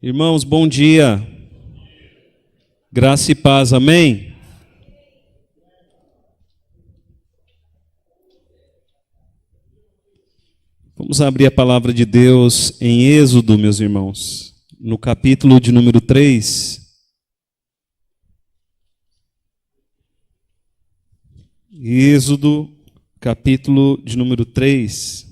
Irmãos, bom dia. Graça e paz, amém? Vamos abrir a palavra de Deus em Êxodo, meus irmãos, no capítulo de número 3. Êxodo, capítulo de número 3.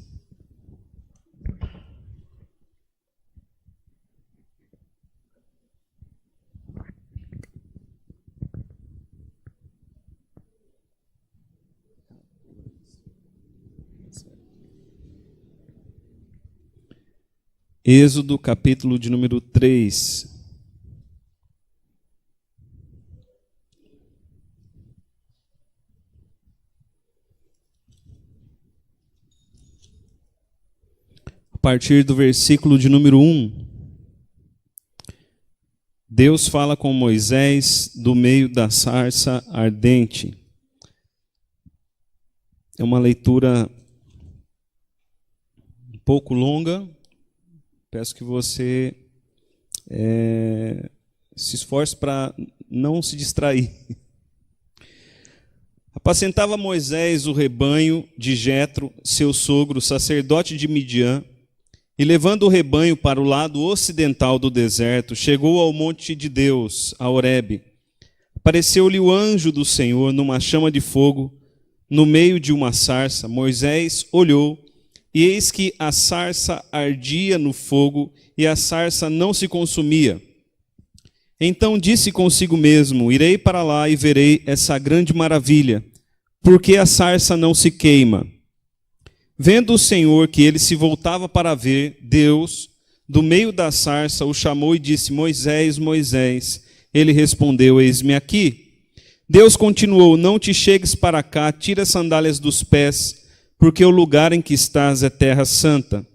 Êxodo, capítulo de número 3. A partir do versículo de número 1. Deus fala com Moisés do meio da sarça ardente. É uma leitura um pouco longa. Peço que você se esforce para não se distrair. Apacentava Moisés o rebanho de Jetro, seu sogro, sacerdote de Midian, e levando o rebanho para o lado ocidental do deserto, chegou ao monte de Deus, a Horebe. Apareceu-lhe o anjo do Senhor numa chama de fogo, no meio de uma sarça. Moisés olhou, e eis que a sarça ardia no fogo, e a sarça não se consumia. Então disse consigo mesmo: irei para lá e verei essa grande maravilha, porque a sarça não se queima. Vendo o Senhor que ele se voltava para ver, Deus, do meio da sarça, o chamou e disse: Moisés, Moisés. Ele respondeu: eis-me aqui. Deus continuou: não te chegues para cá, tira as sandálias dos pés, porque o lugar em que estás é terra santa.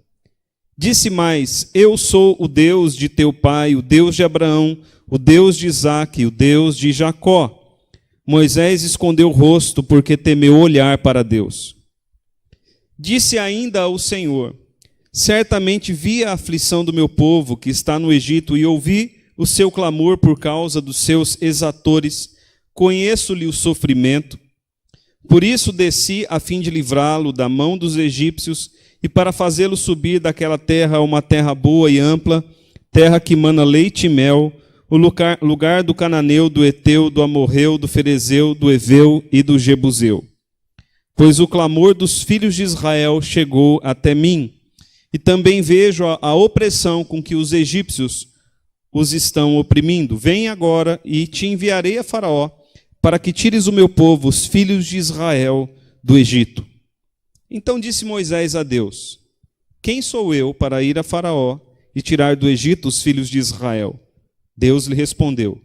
Disse mais: eu sou o Deus de teu pai, o Deus de Abraão, o Deus de Isaque, o Deus de Jacó. Moisés escondeu o rosto, porque temeu olhar para Deus. Disse ainda ao Senhor: certamente vi a aflição do meu povo que está no Egito, e ouvi o seu clamor por causa dos seus exatores. Conheço-lhe o sofrimento. Por isso desci a fim de livrá-lo da mão dos egípcios e para fazê-lo subir daquela terra a uma terra boa e ampla, terra que mana leite e mel, o lugar do cananeu, do eteu, do amorreu, do ferezeu, do eveu e do jebuseu. Pois o clamor dos filhos de Israel chegou até mim, e também vejo a opressão com que os egípcios os estão oprimindo. Vem agora e te enviarei a Faraó, para que tires o meu povo, os filhos de Israel, do Egito. Então disse Moisés a Deus: quem sou eu para ir a Faraó e tirar do Egito os filhos de Israel? Deus lhe respondeu: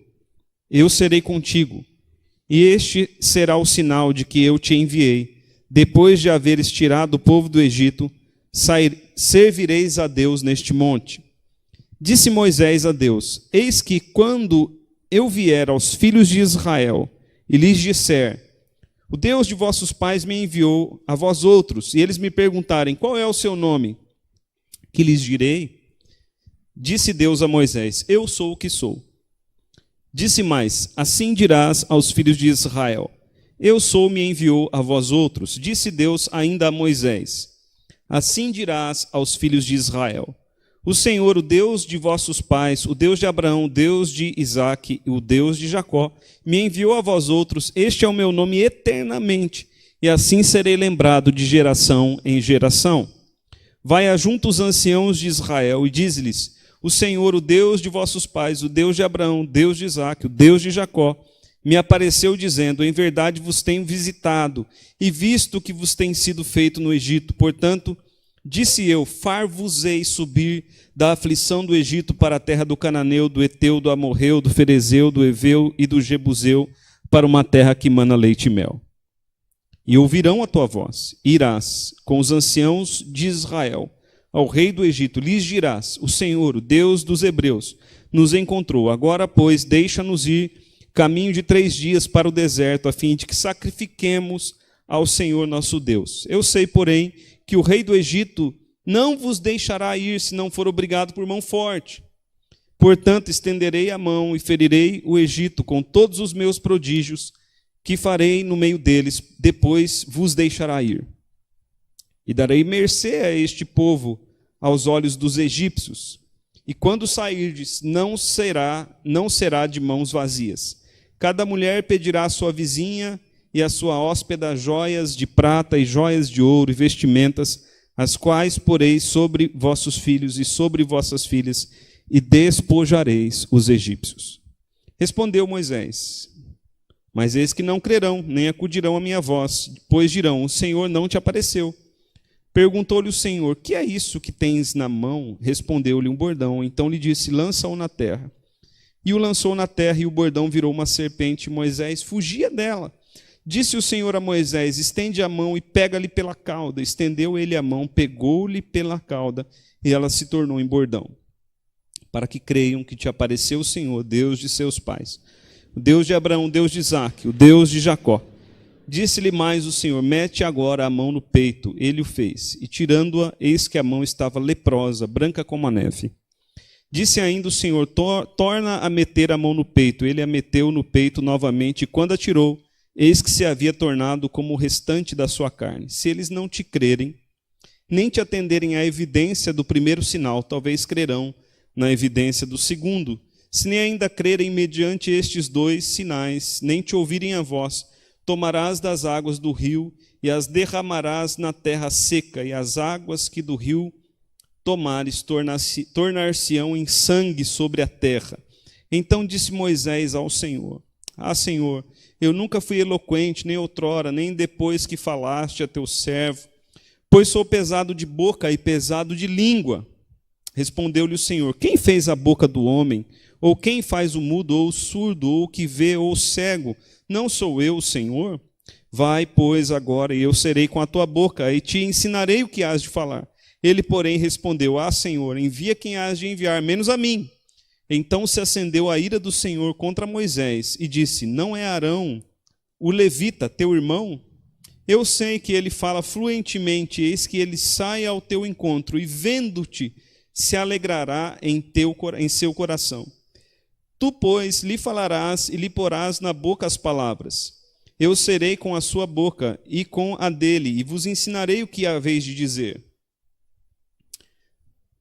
eu serei contigo, e este será o sinal de que eu te enviei. Depois de haveres tirado o povo do Egito, servireis a Deus neste monte. Disse Moisés a Deus: eis que quando eu vier aos filhos de Israel e lhes disser: o Deus de vossos pais me enviou a vós outros, e eles me perguntarem: qual é o seu nome? Que lhes direi? Disse Deus a Moisés: eu sou o que sou. Disse mais: assim dirás aos filhos de Israel: eu sou, me enviou a vós outros. Disse Deus ainda a Moisés: assim dirás aos filhos de Israel: o Senhor, o Deus de vossos pais, o Deus de Abraão, o Deus de Isaque, o Deus de Jacó, me enviou a vós outros. Este é o meu nome eternamente, e assim serei lembrado de geração em geração. Vai ajunta os anciãos de Israel e diz-lhes: o Senhor, o Deus de vossos pais, o Deus de Abraão, o Deus de Isaque, o Deus de Jacó, me apareceu dizendo: em verdade vos tenho visitado e visto o que vos tem sido feito no Egito. Portanto, disse eu: far-vos-ei subir da aflição do Egito para a terra do cananeu, do eteu, do amorreu, do ferezeu, do eveu e do jebuseu, para uma terra que mana leite e mel. E ouvirão a tua voz. Irás com os anciãos de Israel ao rei do Egito, lhes dirás: o Senhor, o Deus dos hebreus, nos encontrou. Agora, pois, deixa-nos ir caminho de 3 dias para o deserto, a fim de que sacrifiquemos ao Senhor nosso Deus. Eu sei, porém, que o rei do Egito não vos deixará ir se não for obrigado por mão forte. Portanto, estenderei a mão e ferirei o Egito com todos os meus prodígios que farei no meio deles, depois vos deixará ir. E darei mercê a este povo aos olhos dos egípcios. E quando sairdes, não será de mãos vazias. Cada mulher pedirá à sua vizinha e à sua hóspeda joias de prata e joias de ouro e vestimentas, as quais poreis sobre vossos filhos e sobre vossas filhas, e despojareis os egípcios. Respondeu Moisés: mas eis que não crerão, nem acudirão à minha voz, pois dirão: o Senhor não te apareceu. Perguntou-lhe o Senhor: que é isso que tens na mão? Respondeu-lhe: um bordão. Então lhe disse: lança-o na terra. E o lançou na terra, e o bordão virou uma serpente, e Moisés fugia dela. Disse o Senhor a Moisés: estende a mão e pega-lhe pela cauda. Estendeu ele a mão, pegou-lhe pela cauda, e ela se tornou em bordão, para que creiam que te apareceu o Senhor, Deus de seus pais, o Deus de Abraão, o Deus de Isaque, o Deus de Jacó. Disse-lhe mais o Senhor: mete agora a mão no peito. Ele o fez, e tirando-a, eis que a mão estava leprosa, branca como a neve. Disse ainda o Senhor: torna a meter a mão no peito. Ele a meteu no peito novamente, e quando a tirou, eis que se havia tornado como o restante da sua carne. Se eles não te crerem, nem te atenderem à evidência do primeiro sinal, talvez crerão na evidência do segundo. Se nem ainda crerem mediante estes dois sinais, nem te ouvirem a voz, tomarás das águas do rio e as derramarás na terra seca, e as águas que do rio tomares tornar-se-ão em sangue sobre a terra. Então disse Moisés ao Senhor: ah, Senhor, eu nunca fui eloquente, nem outrora, nem depois que falaste a teu servo, pois sou pesado de boca e pesado de língua. Respondeu-lhe o Senhor: quem fez a boca do homem? Ou quem faz o mudo, ou o surdo, ou o que vê, ou o cego? Não sou eu, Senhor? Vai, pois, agora, e eu serei com a tua boca, e te ensinarei o que hás de falar. Ele, porém, respondeu: ah, Senhor, envia quem hás de enviar, menos a mim. Então se acendeu a ira do Senhor contra Moisés, e disse: não é Arão, o levita, teu irmão? Eu sei que ele fala fluentemente, eis que ele sai ao teu encontro, e vendo-te, se alegrará em seu coração. Tu, pois, lhe falarás e lhe porás na boca as palavras. Eu serei com a sua boca e com a dele, e vos ensinarei o que haveis de dizer.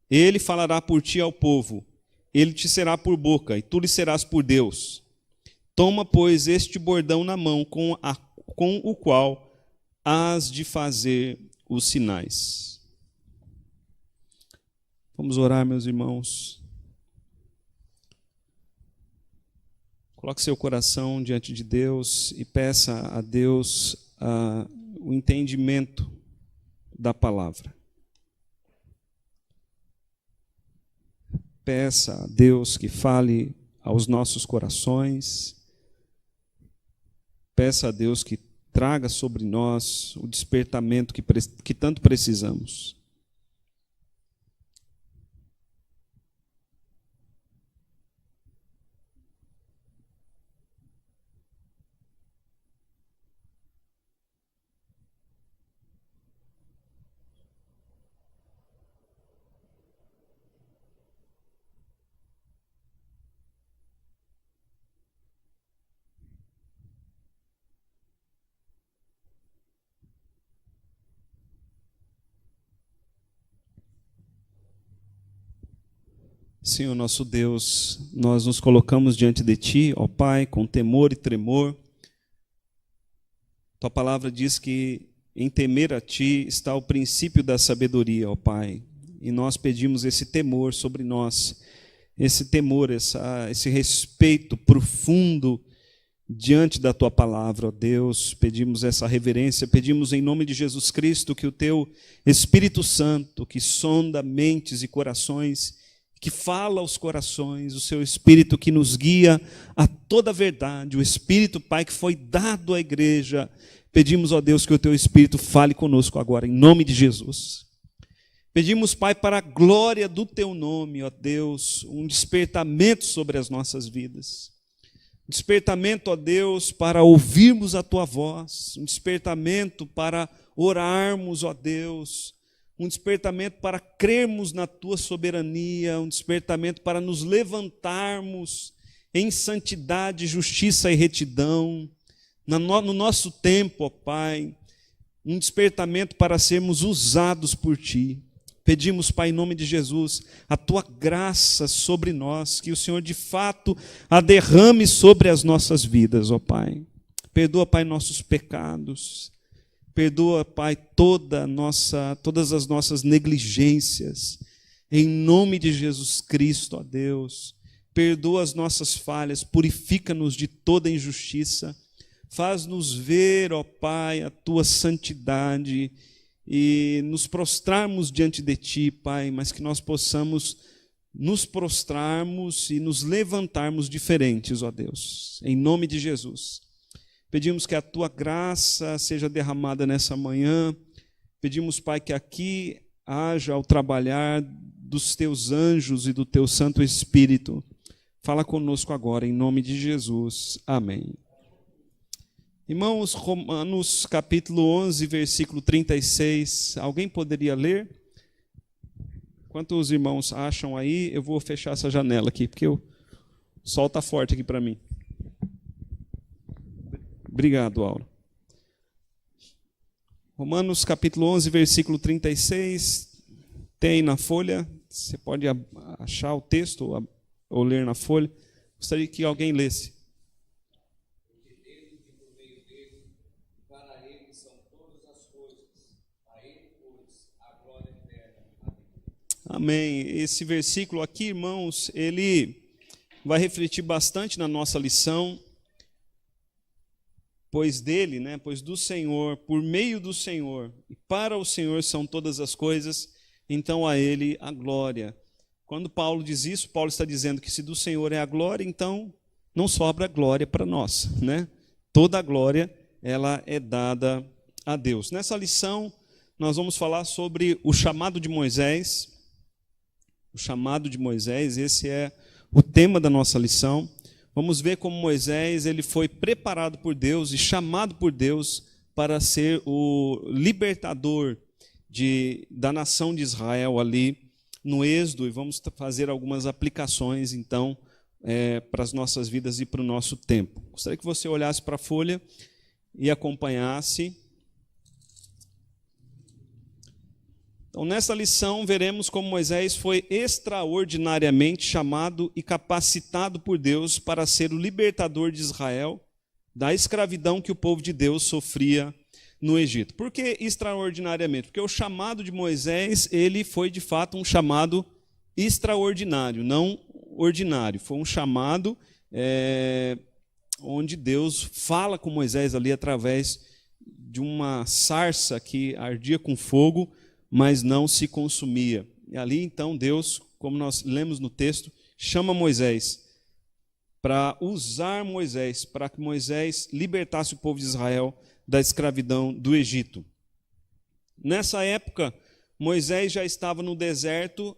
Ele falará por ti ao povo, ele te será por boca, e tu lhe serás por Deus. Toma, pois, este bordão na mão, com o qual hás de fazer os sinais. Vamos orar, meus irmãos. Coloque seu coração diante de Deus e peça a Deus o entendimento da palavra. Peça a Deus que fale aos nossos corações. Peça a Deus que traga sobre nós o despertamento que tanto precisamos. Senhor nosso Deus, nós nos colocamos diante de Ti, ó Pai, com temor e tremor. Tua palavra diz que em temer a Ti está o princípio da sabedoria, ó Pai. E nós pedimos esse temor sobre nós, esse temor, esse respeito profundo diante da Tua palavra, ó Deus. Pedimos essa reverência, pedimos em nome de Jesus Cristo que o Teu Espírito Santo, que sonda mentes e corações, que fala aos corações, o seu Espírito que nos guia a toda a verdade, o Espírito, Pai, que foi dado à igreja. Pedimos, ó Deus, que o Teu Espírito fale conosco agora, em nome de Jesus. Pedimos, Pai, para a glória do Teu nome, ó Deus, um despertamento sobre as nossas vidas. Um despertamento, ó Deus, para ouvirmos a Tua voz, um despertamento para orarmos, ó Deus, um despertamento para crermos na tua soberania, um despertamento para nos levantarmos em santidade, justiça e retidão, no nosso tempo, ó Pai, um despertamento para sermos usados por Ti. Pedimos, Pai, em nome de Jesus, a Tua graça sobre nós, que o Senhor de fato a derrame sobre as nossas vidas, ó Pai. Perdoa, Pai, nossos pecados. Perdoa, Pai, todas as nossas negligências. Em nome de Jesus Cristo, ó Deus. Perdoa as nossas falhas, purifica-nos de toda injustiça. Faz-nos ver, ó Pai, a Tua santidade e nos prostrarmos diante de Ti, Pai, mas que nós possamos nos prostrarmos e nos levantarmos diferentes, ó Deus. Em nome de Jesus. Pedimos que a Tua graça seja derramada nessa manhã. Pedimos, Pai, que aqui haja o trabalhar dos Teus anjos e do Teu Santo Espírito. Fala conosco agora, em nome de Jesus. Amém. Irmãos, Romanos capítulo 11, versículo 36. Alguém poderia ler? Enquanto os irmãos acham aí, eu vou fechar essa janela aqui, porque o sol está forte aqui para mim. Obrigado, Aura. Romanos capítulo 11, versículo 36. Tem na folha, você pode achar o texto ou ler na folha. Gostaria que alguém lesse. Amém. Esse versículo aqui, irmãos, ele vai refletir bastante na nossa lição, pois dele, pois do Senhor, por meio do Senhor, e para o Senhor são todas as coisas, então a ele a glória. Quando Paulo diz isso, Paulo está dizendo que se do Senhor é a glória, então não sobra glória para nós, Toda a glória, ela é dada a Deus. Nessa lição, nós vamos falar sobre o chamado de Moisés. O chamado de Moisés, esse é o tema da nossa lição. Vamos ver como Moisés ele foi preparado por Deus e chamado por Deus para ser o libertador da nação de Israel ali no Êxodo, e vamos fazer algumas aplicações, então, para as nossas vidas e para o nosso tempo. Gostaria que você olhasse para a folha e acompanhasse. Então, nessa lição, veremos como Moisés foi extraordinariamente chamado e capacitado por Deus para ser o libertador de Israel da escravidão que o povo de Deus sofria no Egito. Por que extraordinariamente? Porque o chamado de Moisés, ele foi de fato um chamado extraordinário, não ordinário. Foi um chamado onde Deus fala com Moisés ali através de uma sarça que ardia com fogo, mas não se consumia. E ali, então, Deus, como nós lemos no texto, chama Moisés para usar Moisés, para que Moisés libertasse o povo de Israel da escravidão do Egito. Nessa época, Moisés já estava no deserto,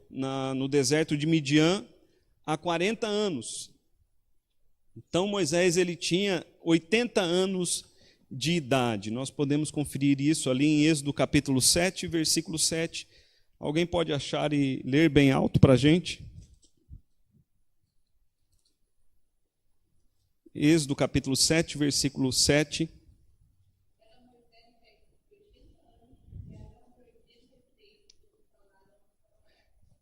no deserto de Midian, há 40 anos. Então, Moisés ele tinha 80 anos de idade. Nós podemos conferir isso ali em Êxodo capítulo 7, versículo 7. Alguém pode achar e ler bem alto para a gente? Êxodo capítulo 7, versículo 7.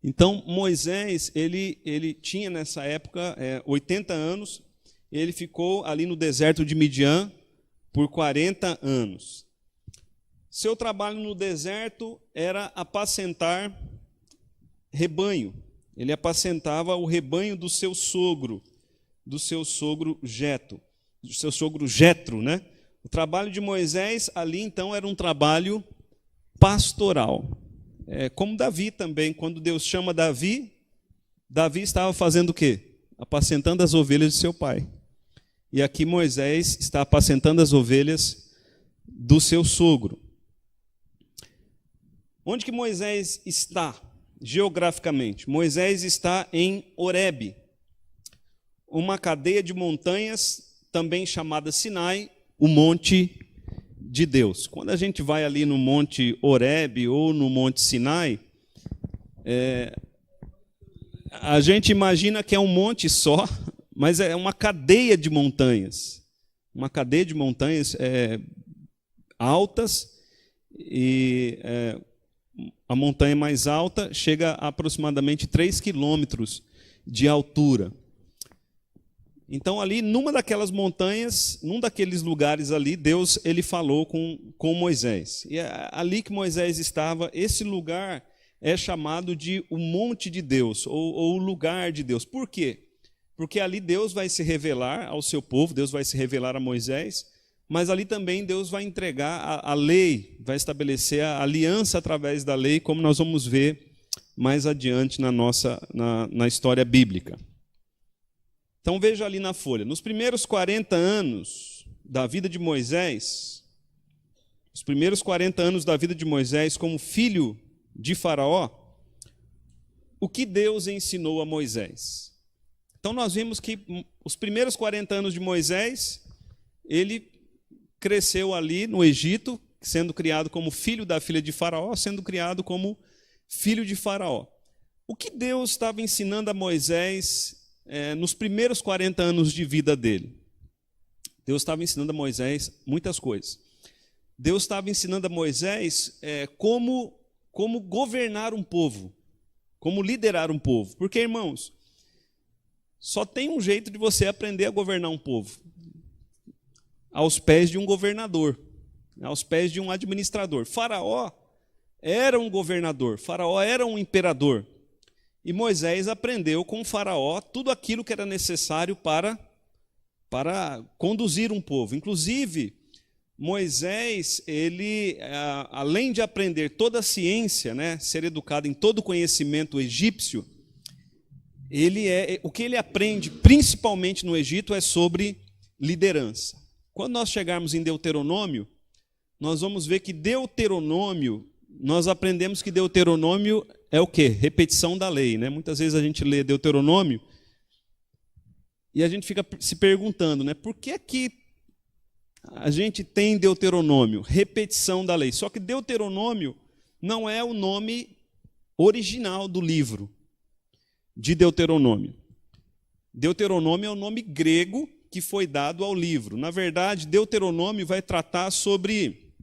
Então, Moisés, ele tinha nessa época 80 anos, ele ficou ali no deserto de Midian por 40 anos. Seu trabalho no deserto era apacentar rebanho. Ele apacentava o rebanho do seu sogro Jetro, O trabalho de Moisés ali, então, era um trabalho pastoral. Como Davi também, quando Deus chama Davi estava fazendo o quê? Apacentando as ovelhas de seu pai. E aqui Moisés está apacentando as ovelhas do seu sogro. Onde que Moisés está geograficamente? Moisés está em Horebe, uma cadeia de montanhas, também chamada Sinai, o Monte de Deus. Quando a gente vai ali no Monte Horebe ou no Monte Sinai, a gente imagina que é um monte só, mas é uma cadeia de montanhas. Uma cadeia de montanhas altas, e a montanha mais alta chega a aproximadamente 3 quilômetros de altura. Então, ali, numa daquelas montanhas, num daqueles lugares ali, Deus ele falou com Moisés. E ali que Moisés estava, esse lugar é chamado de o Monte de Deus, ou o lugar de Deus. Por quê? Porque ali Deus vai se revelar ao seu povo, Deus vai se revelar a Moisés, mas ali também Deus vai entregar a lei, vai estabelecer a aliança através da lei, como nós vamos ver mais adiante na história bíblica. Então veja ali na folha, nos primeiros 40 anos da vida de Moisés, como filho de Faraó, o que Deus ensinou a Moisés? Então nós vimos que os primeiros 40 anos de Moisés, ele cresceu ali no Egito, sendo criado como filho da filha de Faraó, sendo criado como filho de Faraó. O que Deus estava ensinando a Moisés nos primeiros 40 anos de vida dele? Deus estava ensinando a Moisés muitas coisas. Deus estava ensinando a Moisés como governar um povo, como liderar um povo. Porque, irmãos, só tem um jeito de você aprender a governar um povo: aos pés de um governador, aos pés de um administrador. Faraó era um governador, Faraó era um imperador. E Moisés aprendeu com Faraó tudo aquilo que era necessário para conduzir um povo. Inclusive, Moisés, ele, além de aprender toda a ciência, ser educado em todo o conhecimento egípcio, o que ele aprende principalmente no Egito é sobre liderança. Quando nós chegarmos em Deuteronômio, nós vamos ver que nós aprendemos que Deuteronômio é o quê? Repetição da lei. Muitas vezes a gente lê Deuteronômio e a gente fica se perguntando, por que a gente tem Deuteronômio? Repetição da lei. Só que Deuteronômio não é o nome original do livro de Deuteronômio. Deuteronômio é o nome grego que foi dado ao livro. Na verdade, Deuteronômio vai tratar sobre...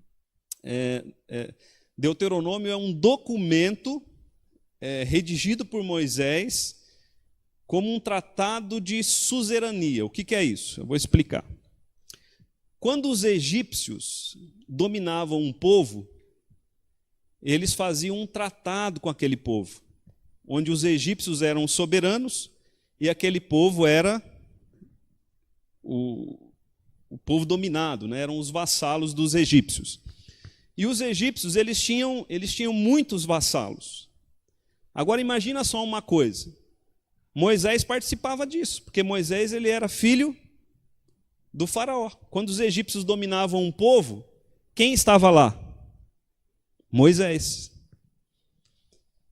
Deuteronômio é um documento redigido por Moisés como um tratado de suzerania. O que é isso? Eu vou explicar. Quando os egípcios dominavam um povo, eles faziam um tratado com aquele povo, onde os egípcios eram soberanos e aquele povo era o povo dominado, eram os vassalos dos egípcios. E os egípcios, eles tinham muitos vassalos. Agora imagina só uma coisa. Moisés participava disso, porque Moisés ele era filho do faraó. Quando os egípcios dominavam um povo, quem estava lá? Moisés.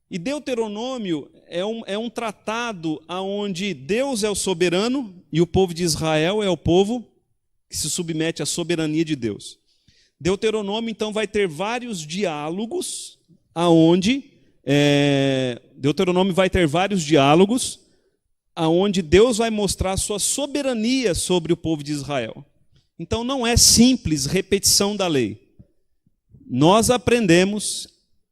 E Deuteronômio é um tratado onde Deus é o soberano e o povo de Israel é o povo que se submete à soberania de Deus. Deuteronômio, então, vai ter vários diálogos aonde Deus vai mostrar a sua soberania sobre o povo de Israel. Então, não é simples repetição da lei. Nós aprendemos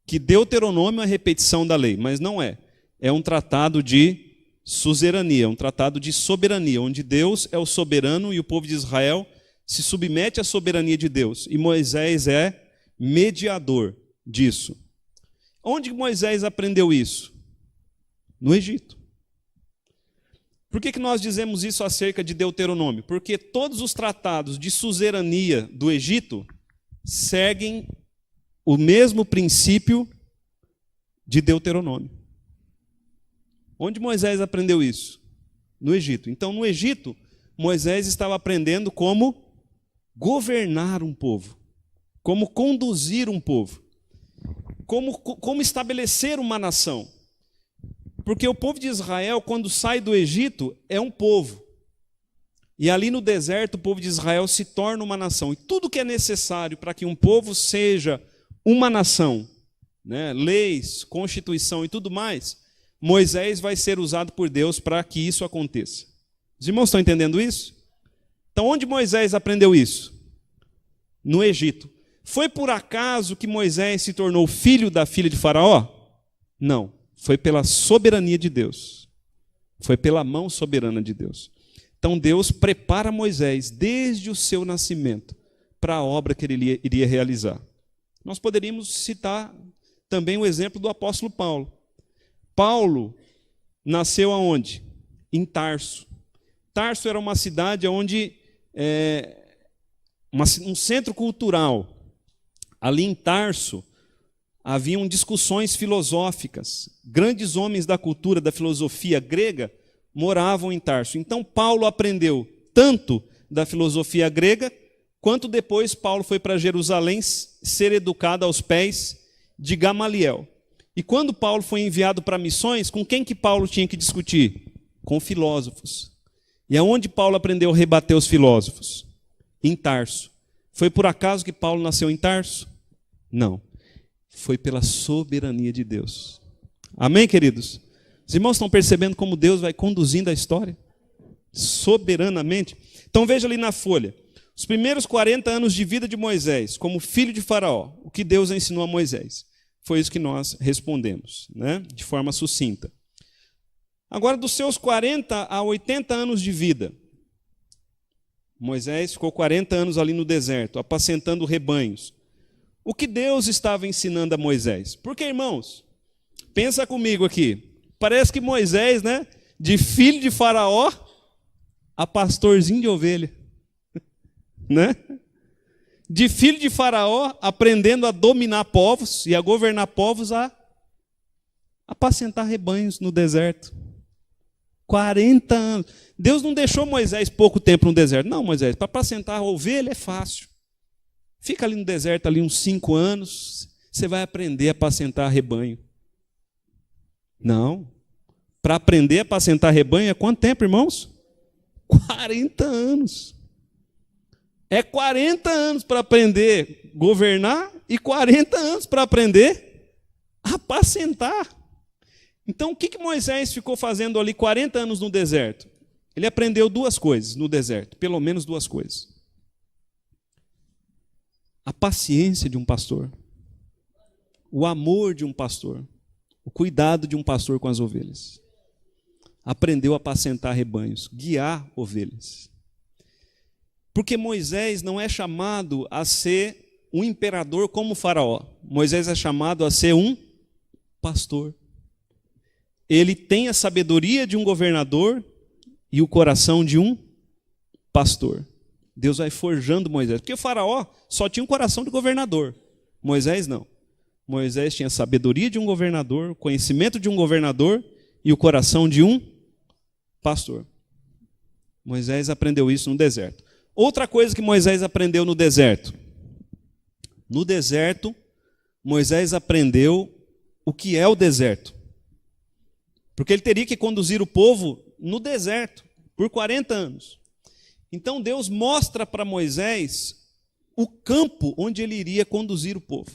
que Deuteronômio é a repetição da lei, mas não é. É um tratado de suzerania, um tratado de soberania, onde Deus é o soberano e o povo de Israel se submete à soberania de Deus. E Moisés é mediador disso. Onde Moisés aprendeu isso? No Egito. Por que nós dizemos isso acerca de Deuteronômio? Porque todos os tratados de suzerania do Egito seguem o mesmo princípio de Deuteronômio. Onde Moisés aprendeu isso? No Egito. Então, no Egito, Moisés estava aprendendo como governar um povo, como conduzir um povo, como estabelecer uma nação. Porque o povo de Israel, quando sai do Egito, é um povo. E ali no deserto, o povo de Israel se torna uma nação. E tudo que é necessário para que um povo seja uma nação, né, leis, constituição e tudo mais, Moisés vai ser usado por Deus para que isso aconteça. Os irmãos estão entendendo isso? Então, onde Moisés aprendeu isso? No Egito. Foi por acaso que Moisés se tornou filho da filha de Faraó? Não. Foi pela soberania de Deus. Foi pela mão soberana de Deus. Então, Deus prepara Moisés desde o seu nascimento para a obra que ele iria realizar. Nós poderíamos citar também o exemplo do apóstolo Paulo. Paulo nasceu aonde? Em Tarso. Tarso era uma cidade onde um centro cultural. Ali em Tarso haviam discussões filosóficas. Grandes homens da cultura, da filosofia grega moravam em Tarso. Então Paulo aprendeu tanto da filosofia grega, quanto depois Paulo foi para Jerusalém ser educado aos pés de Gamaliel. E quando Paulo foi enviado para missões, com quem que Paulo tinha que discutir? Com filósofos. E aonde Paulo aprendeu a rebater os filósofos? Em Tarso. Foi por acaso que Paulo nasceu em Tarso? Não. Foi pela soberania de Deus. Amém, queridos? Os irmãos estão percebendo como Deus vai conduzindo a história? Soberanamente. Então veja ali na folha. Os primeiros 40 anos de vida de Moisés, como filho de Faraó, o que Deus ensinou a Moisés. Foi isso que nós respondemos, né? De forma sucinta. Agora, dos seus 40 a 80 anos de vida, Moisés ficou 40 anos ali no deserto, apacentando rebanhos. O que Deus estava ensinando a Moisés? Porque, irmãos, pensa comigo aqui. Parece que Moisés, né, de filho de Faraó a pastorzinho de ovelha, né? De filho de Faraó, aprendendo a dominar povos e a governar povos, a apacentar rebanhos no deserto. 40 anos. Deus não deixou Moisés pouco tempo no deserto. Não, Moisés, para apacentar a ovelha é fácil. Fica ali no deserto ali uns 5 anos, você vai aprender a apacentar rebanho. Não. Para aprender a apacentar rebanho é quanto tempo, irmãos? 40 anos. É 40 anos para aprender a governar e 40 anos para aprender a apacentar. Então, o que Moisés ficou fazendo ali 40 anos no deserto? Ele aprendeu 2 coisas no deserto, pelo menos 2 coisas. A paciência de um pastor, o amor de um pastor, o cuidado de um pastor com as ovelhas. Aprendeu a apacentar rebanhos, guiar ovelhas. Porque Moisés não é chamado a ser um imperador como o Faraó. Moisés é chamado a ser um pastor. Ele tem a sabedoria de um governador e o coração de um pastor. Deus vai forjando Moisés. Porque o Faraó só tinha um coração de governador. Moisés não. Moisés tinha a sabedoria de um governador, o conhecimento de um governador e o coração de um pastor. Moisés aprendeu isso no deserto. Outra coisa que Moisés aprendeu no deserto. No deserto, Moisés aprendeu o que é o deserto. Porque ele teria que conduzir o povo no deserto por 40 anos. Então Deus mostra para Moisés o campo onde ele iria conduzir o povo.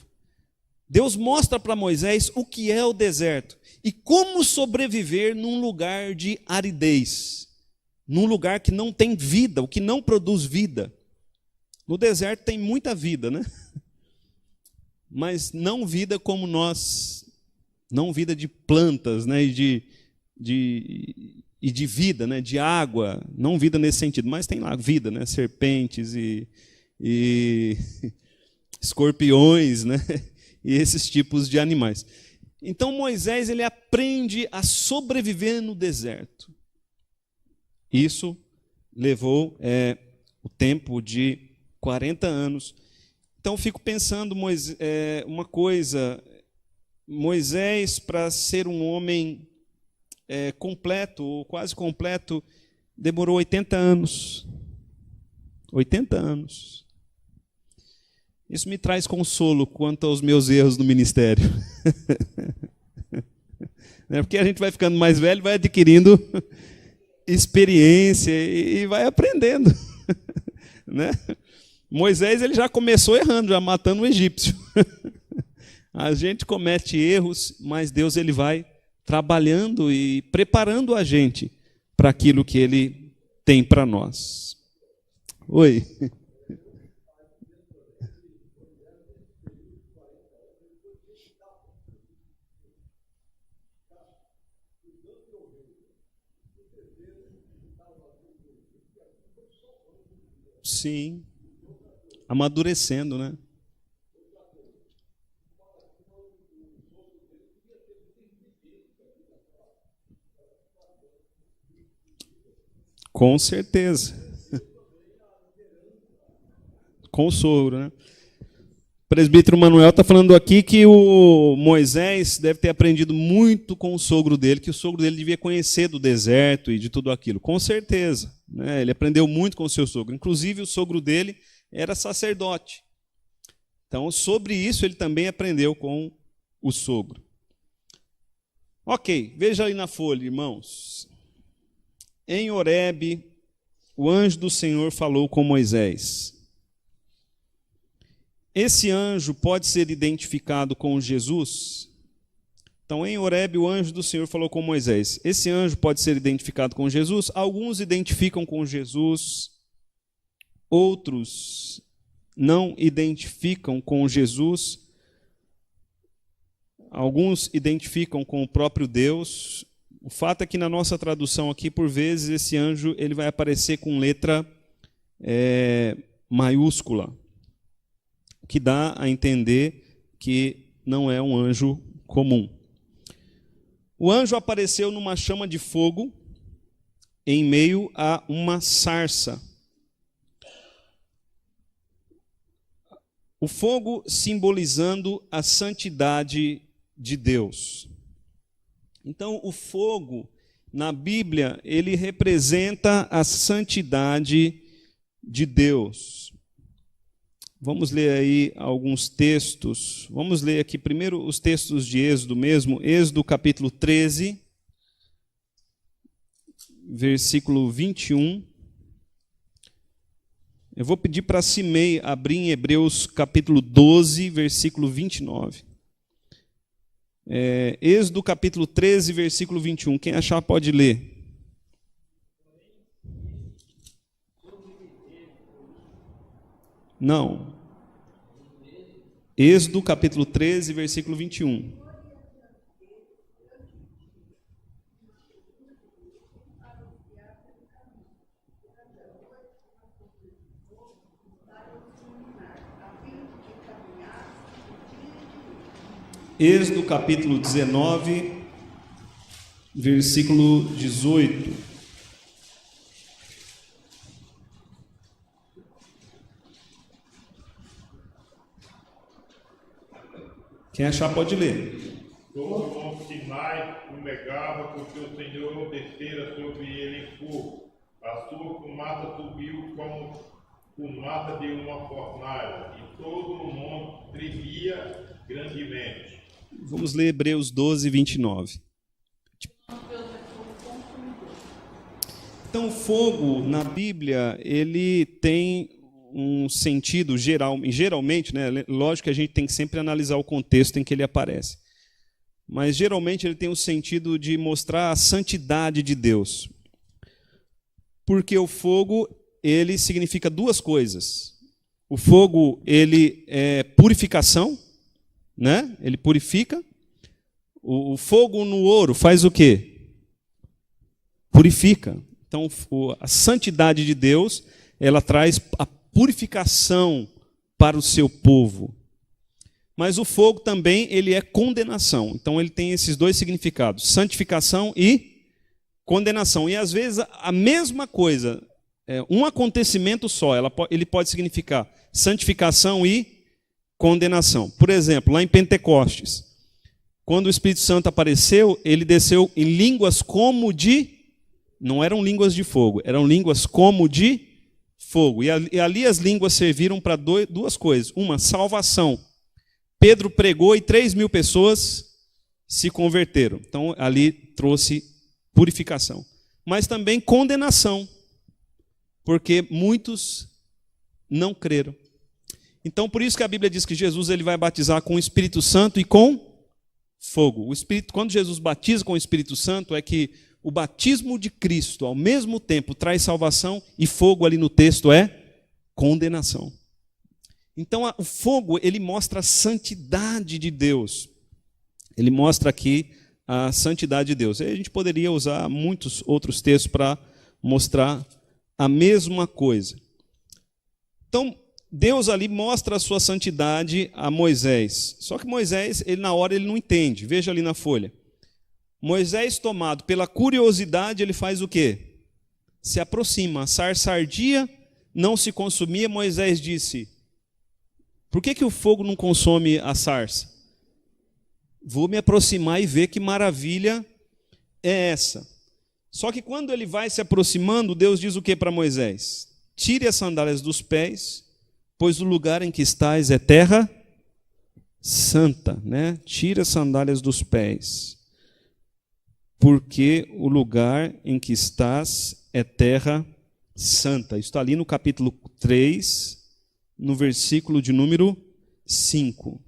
Deus mostra para Moisés o que é o deserto e como sobreviver num lugar de aridez. Num lugar que não tem vida, o que não produz vida. No deserto tem muita vida, né? Mas não vida como nós, não vida de plantas, né? E de vida, né? De água, não vida nesse sentido, mas tem lá vida, né? Serpentes e escorpiões, né? E esses tipos de animais. Então Moisés ele aprende a sobreviver no deserto. Isso levou o tempo de 40 anos. Então, fico pensando uma coisa. Moisés, para ser um homem completo, ou quase completo, demorou 80 anos. 80 anos. Isso me traz consolo quanto aos meus erros no ministério. Porque a gente vai ficando mais velho, vai adquirindo experiência e vai aprendendo. Né? Moisés ele já começou errando, já matando um egípcio. A gente comete erros, mas Deus ele vai trabalhando e preparando a gente para aquilo que ele tem para nós. Oi. Sim. Amadurecendo, né? Com certeza. Com o sogro, né? O presbítero Manuel está falando aqui que o Moisés deve ter aprendido muito com o sogro dele, que o sogro dele devia conhecer do deserto e de tudo aquilo. Com certeza. Né? Ele aprendeu muito com o seu sogro. Inclusive, o sogro dele era sacerdote. Então, sobre isso, ele também aprendeu com o sogro. Ok, veja aí na folha, irmãos. Em Horebe, o anjo do Senhor falou com Moisés. Esse anjo pode ser identificado com Jesus? Então, em Horebe, o anjo do Senhor falou com Moisés. Esse anjo pode ser identificado com Jesus? Alguns identificam com Jesus, outros não identificam com Jesus. Alguns identificam com o próprio Deus. O fato é que na nossa tradução aqui, por vezes, esse anjo ele vai aparecer com letra maiúscula, que dá a entender que não é um anjo comum. O anjo apareceu numa chama de fogo em meio a uma sarça. O fogo simbolizando a santidade de Deus. Então, o fogo, na Bíblia, ele representa a santidade de Deus. Vamos ler aí alguns textos. Vamos ler aqui primeiro os textos de Êxodo mesmo. Êxodo capítulo 13, versículo 21. Eu vou pedir para a Cimei abrir em Hebreus capítulo 12, versículo 29. Êxodo capítulo 13, versículo 21. Quem achar pode ler. Não. Êxodo capítulo 13, versículo 21. Êxodo capítulo 19, versículo 18. Quem achar pode ler. Todo o monte Sinai fumegava, porque o Senhor descera sobre ele em fogo. A sua fumaça subiu como fumaça de uma fornalha, e todo o monte tremia grandemente. Vamos ler Hebreus 12, 29. Então, o fogo, na Bíblia, ele tem um sentido geralmente, né? Lógico que a gente tem que sempre analisar o contexto em que ele aparece. Mas, geralmente, ele tem o sentido de mostrar a santidade de Deus. Porque o fogo, ele significa duas coisas. O fogo, ele é purificação, né? Ele purifica. O fogo no ouro faz o quê? Purifica. Então, a santidade de Deus, ela traz a purificação para o seu povo. Mas o fogo também, ele é condenação. Então, ele tem esses dois significados, santificação e condenação. E, às vezes, a mesma coisa, um acontecimento só, ele pode significar santificação e condenação. Por exemplo, lá em Pentecostes, quando o Espírito Santo apareceu, ele desceu em línguas como de... Não eram línguas de fogo, eram línguas como de fogo. E ali as línguas serviram para duas coisas. Uma, salvação. Pedro pregou e 3.000 pessoas se converteram. Então, ali trouxe purificação. mas também condenação, porque muitos não creram. Então, por isso que a Bíblia diz que Jesus ele vai batizar com o Espírito Santo e com fogo. O Espírito, quando Jesus batiza com o Espírito Santo, é que o batismo de Cristo, ao mesmo tempo, traz salvação, e fogo ali no texto é condenação. Então, o fogo, ele mostra a santidade de Deus. Ele mostra aqui a santidade de Deus. E a gente poderia usar muitos outros textos para mostrar a mesma coisa. Então, Deus ali mostra a sua santidade a Moisés. Só que Moisés, na hora, ele não entende. Veja ali na folha. Moisés, tomado pela curiosidade, ele faz o quê? Se aproxima. A sarça ardia, não se consumia. Moisés disse: por que o fogo não consome a sarça? Vou me aproximar e ver que maravilha é essa. Só que quando ele vai se aproximando, Deus diz o que para Moisés? Tire as sandálias dos pés, pois o lugar em que estás é terra santa, né? Tire as sandálias dos pés, porque o lugar em que estás é terra santa. Isso está ali no capítulo 3, no versículo de número 5.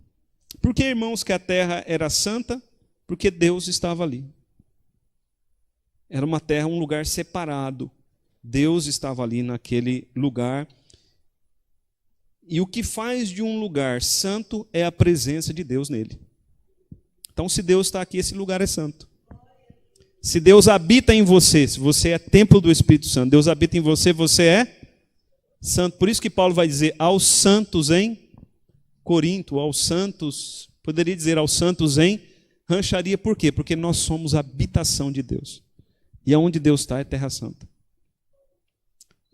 Por que, irmãos, que a terra era santa? Porque Deus estava ali. Era uma terra, um lugar separado. Deus estava ali naquele lugar. E o que faz de um lugar santo é a presença de Deus nele. Então, se Deus está aqui, esse lugar é santo. Se Deus habita em você, se você é templo do Espírito Santo, Deus habita em você, você é santo. Por isso que Paulo vai dizer aos santos em Corinto, aos santos, poderia dizer aos santos em rancharia. Por quê? Porque nós somos a habitação de Deus. E aonde Deus está é terra santa.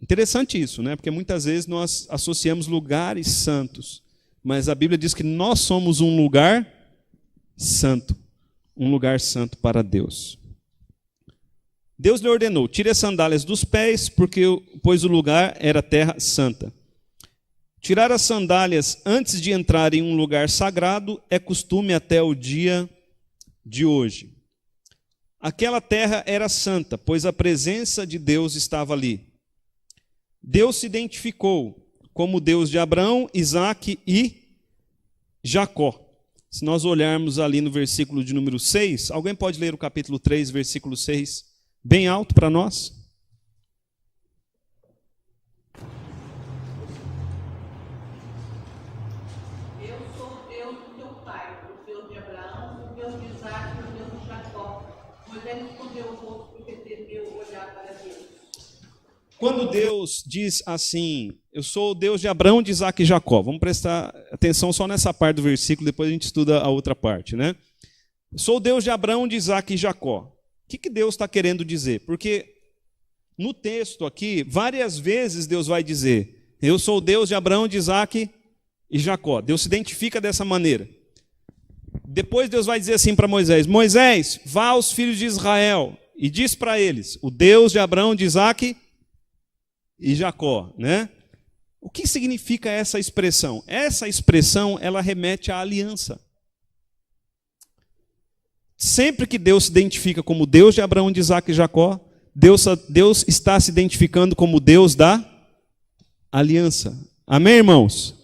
Interessante isso, né? Porque muitas vezes nós associamos lugares santos, mas a Bíblia diz que nós somos um lugar santo para Deus. Deus lhe ordenou: tire as sandálias dos pés, pois o lugar era terra santa. Tirar as sandálias antes de entrar em um lugar sagrado é costume até o dia de hoje. Aquela terra era santa, pois a presença de Deus estava ali. Deus se identificou como Deus de Abraão, Isaque e Jacó. Se nós olharmos ali no versículo de número 6, alguém pode ler o capítulo 3, versículo 6? Bem alto para nós. Eu sou o Deus do teu pai, o Deus de Abraão, o Deus de Isaque e o Deus de Jacó. Moisés escondeu o rosto porque temeu olhar para Deus. Quando Deus diz assim: eu sou o Deus de Abraão, de Isaque e Jacó. Vamos prestar atenção só nessa parte do versículo, depois a gente estuda a outra parte, né? Eu sou o Deus de Abraão, de Isaque e Jacó. O que Deus está querendo dizer? Porque no texto aqui, várias vezes Deus vai dizer: eu sou o Deus de Abraão, de Isaque e Jacó. Deus se identifica dessa maneira. Depois Deus vai dizer assim para Moisés: Moisés, vá aos filhos de Israel e diz para eles: o Deus de Abraão, de Isaque e Jacó, né? O que significa essa expressão? Essa expressão, ela remete à aliança. Sempre que Deus se identifica como Deus de Abraão, de Isaque e Jacó, Deus está se identificando como Deus da aliança. Amém, irmãos?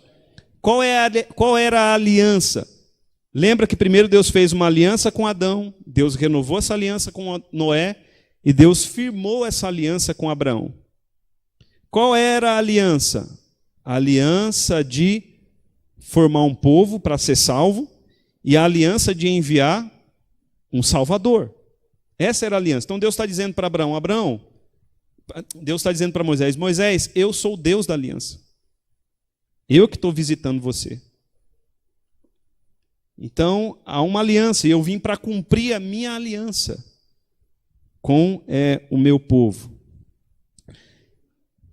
Qual era a aliança? Lembra que primeiro Deus fez uma aliança com Adão, Deus renovou essa aliança com Noé, e Deus firmou essa aliança com Abraão. Qual era a aliança? A aliança de formar um povo para ser salvo, e a aliança de enviar um Salvador. Essa era a aliança. Então Deus está dizendo para Abraão, Deus está dizendo para Moisés: Moisés, eu sou o Deus da aliança. Eu que estou visitando você. Então há uma aliança, e eu vim para cumprir a minha aliança com o meu povo.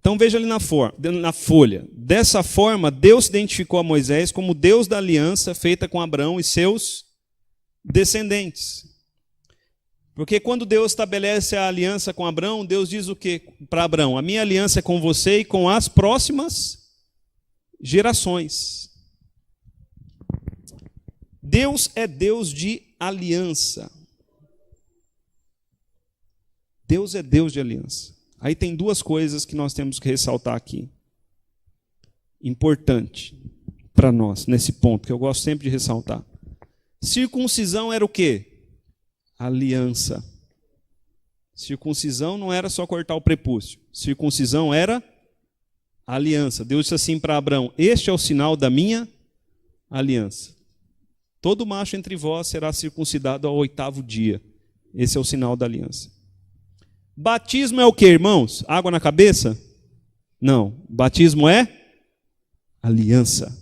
Então veja ali na folha. Dessa forma, Deus se identificou a Moisés como Deus da aliança feita com Abraão e seus descendentes. Porque quando Deus estabelece a aliança com Abraão, Deus diz o que para Abraão? A minha aliança é com você e com as próximas gerações. Deus é Deus de aliança. Deus é Deus de aliança. Aí tem duas coisas que nós temos que ressaltar aqui. Importante para nós, nesse ponto, que eu gosto sempre de ressaltar. Circuncisão era o quê? Aliança. Circuncisão não era só cortar o prepúcio. Circuncisão era aliança. Deus disse assim para Abraão: este é o sinal da minha aliança. Todo macho entre vós será circuncidado ao 8º dia. Esse é o sinal da aliança. Batismo é o quê, irmãos? Água na cabeça? Não. Batismo é aliança.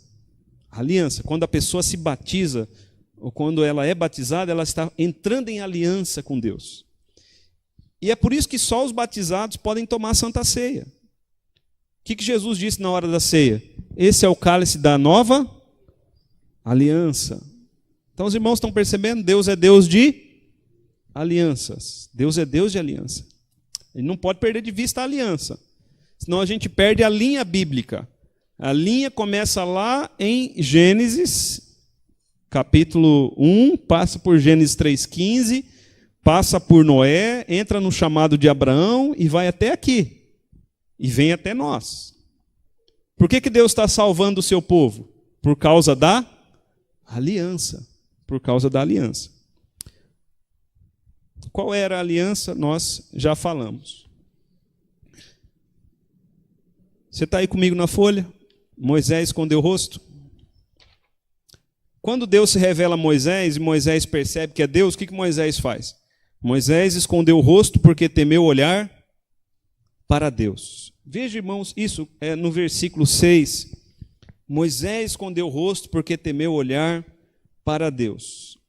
Aliança. Quando a pessoa se batiza, ou quando ela é batizada, ela está entrando em aliança com Deus. E é por isso que só os batizados podem tomar a Santa Ceia. O que Jesus disse na hora da ceia? Esse é o cálice da nova aliança. Então os irmãos estão percebendo? Deus é Deus de alianças. Deus é Deus de aliança. Ele não pode perder de vista a aliança. Senão a gente perde a linha bíblica. A linha começa lá em Gênesis, capítulo 1, passa por Gênesis 3,15, passa por Noé, entra no chamado de Abraão e vai até aqui. E vem até nós. Por que Deus está salvando o seu povo? Por causa da aliança. Por causa da aliança. Qual era a aliança? Nós já falamos. Você está aí comigo na folha? Moisés escondeu o rosto? Quando Deus se revela a Moisés e Moisés percebe que é Deus, o que Moisés faz? Moisés escondeu o rosto porque temeu olhar para Deus. Veja, irmãos, isso é no versículo 6. Moisés escondeu o rosto porque temeu olhar para Deus.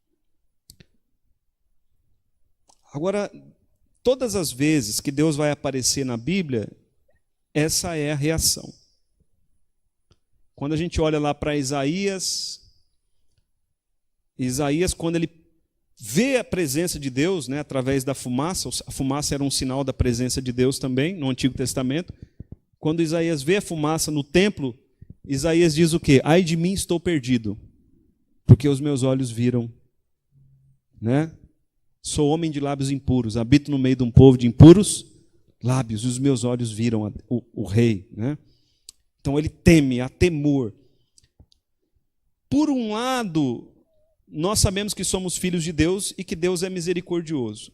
Agora, todas as vezes que Deus vai aparecer na Bíblia, essa é a reação. Quando a gente olha lá para Isaías, quando ele vê a presença de Deus, né, através da fumaça, a fumaça era um sinal da presença de Deus também, no Antigo Testamento. Quando Isaías vê a fumaça no templo, Isaías diz o quê? Ai de mim, estou perdido, porque os meus olhos viram, né? Sou homem de lábios impuros, habito no meio de um povo de impuros lábios, e os meus olhos viram o rei, né? Então ele teme, há temor. Por um lado, nós sabemos que somos filhos de Deus e que Deus é misericordioso.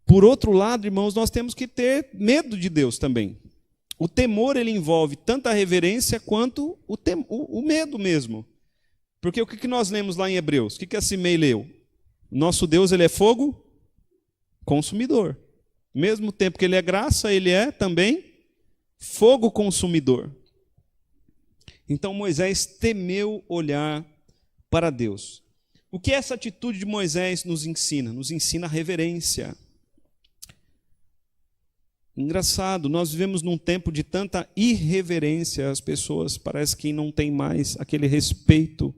Por outro lado, irmãos, nós temos que ter medo de Deus também. O temor, ele envolve tanto a reverência quanto o medo mesmo. Porque o que nós lemos lá em Hebreus? O que a Cimei leu? Nosso Deus, ele é fogo consumidor. Mesmo tempo que ele é graça, ele é também fogo consumidor. Então Moisés temeu olhar para Deus. O que essa atitude de Moisés nos ensina? Nos ensina a reverência. Engraçado, nós vivemos num tempo de tanta irreverência, as pessoas parece que não têm mais aquele respeito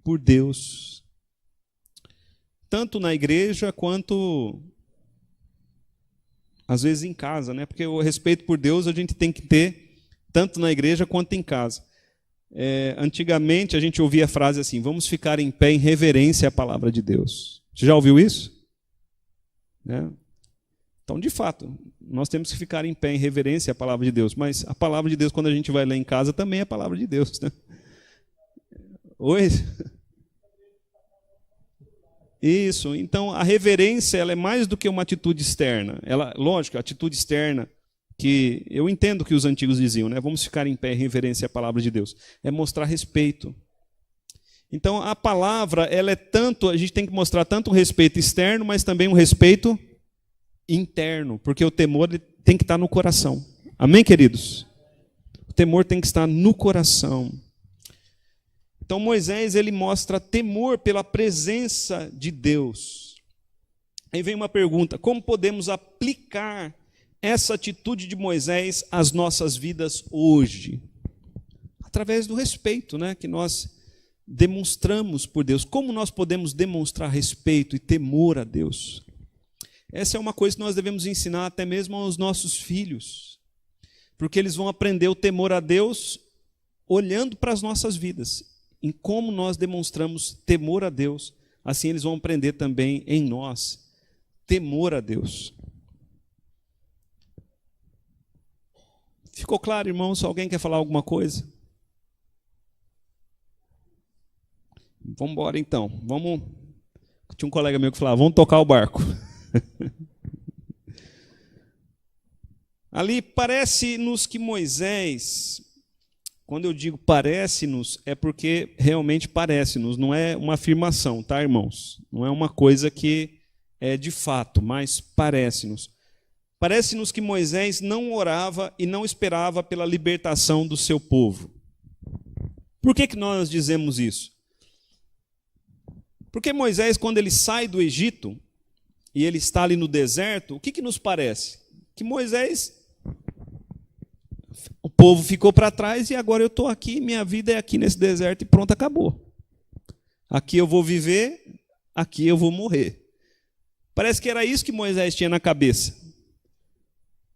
por Deus. Tanto na igreja quanto às vezes em casa, né? Porque o respeito por Deus a gente tem que ter tanto na igreja quanto em casa. Antigamente a gente ouvia a frase assim: vamos ficar em pé em reverência à palavra de Deus. Você já ouviu isso? Né? Então, de fato, nós temos que ficar em pé em reverência à palavra de Deus. Mas a palavra de Deus, quando a gente vai ler em casa, também é a palavra de Deus. Né? Oi? Isso. Então, a reverência ela é mais do que uma atitude externa. Lógico, a atitude externa, que eu entendo que os antigos diziam, né? Vamos ficar em pé em reverência à palavra de Deus. É mostrar respeito. Então, a palavra, ela é tanto, a gente tem que mostrar tanto um respeito externo, mas também um respeito interno, porque o temor tem que estar no coração. Amém, queridos? O temor tem que estar no coração. Então Moisés, ele mostra temor pela presença de Deus. Aí vem uma pergunta: como podemos aplicar essa atitude de Moisés às nossas vidas hoje? Através do respeito, né, que nós demonstramos por Deus. Como nós podemos demonstrar respeito e temor a Deus? Essa é uma coisa que nós devemos ensinar até mesmo aos nossos filhos, porque eles vão aprender o temor a Deus olhando para as nossas vidas, em como nós demonstramos temor a Deus. Assim eles vão aprender também em nós temor a Deus. Ficou claro, irmãos? Alguém quer falar alguma coisa? Vamos embora então. Tinha um colega meu que falava, vamos tocar o barco. Ali parece-nos que Moisés, quando eu digo parece-nos, é porque realmente parece-nos, não é uma afirmação, tá, irmãos? Não é uma coisa que é de fato, mas parece-nos. Parece-nos que Moisés não orava e não esperava pela libertação do seu povo. Por que nós dizemos isso? Porque Moisés, quando ele sai do Egito, e ele está ali no deserto, o que nos parece? Que Moisés, o povo ficou para trás e agora eu estou aqui, minha vida é aqui nesse deserto e pronto, acabou. Aqui eu vou viver, aqui eu vou morrer. Parece que era isso que Moisés tinha na cabeça.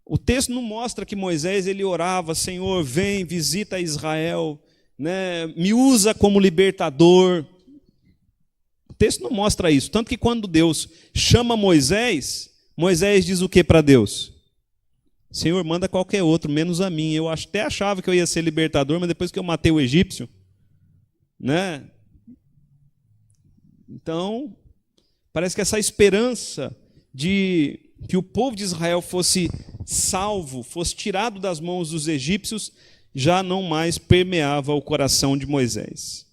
O texto não mostra que Moisés ele orava, Senhor, vem, visita Israel, né, me usa como libertador. O texto não mostra isso. Tanto que quando Deus chama Moisés, Moisés diz o que para Deus? Senhor, manda qualquer outro, menos a mim. Eu até achava que eu ia ser libertador, mas depois que eu matei o egípcio, né? Então, parece que essa esperança de que o povo de Israel fosse salvo, fosse tirado das mãos dos egípcios, já não mais permeava o coração de Moisés.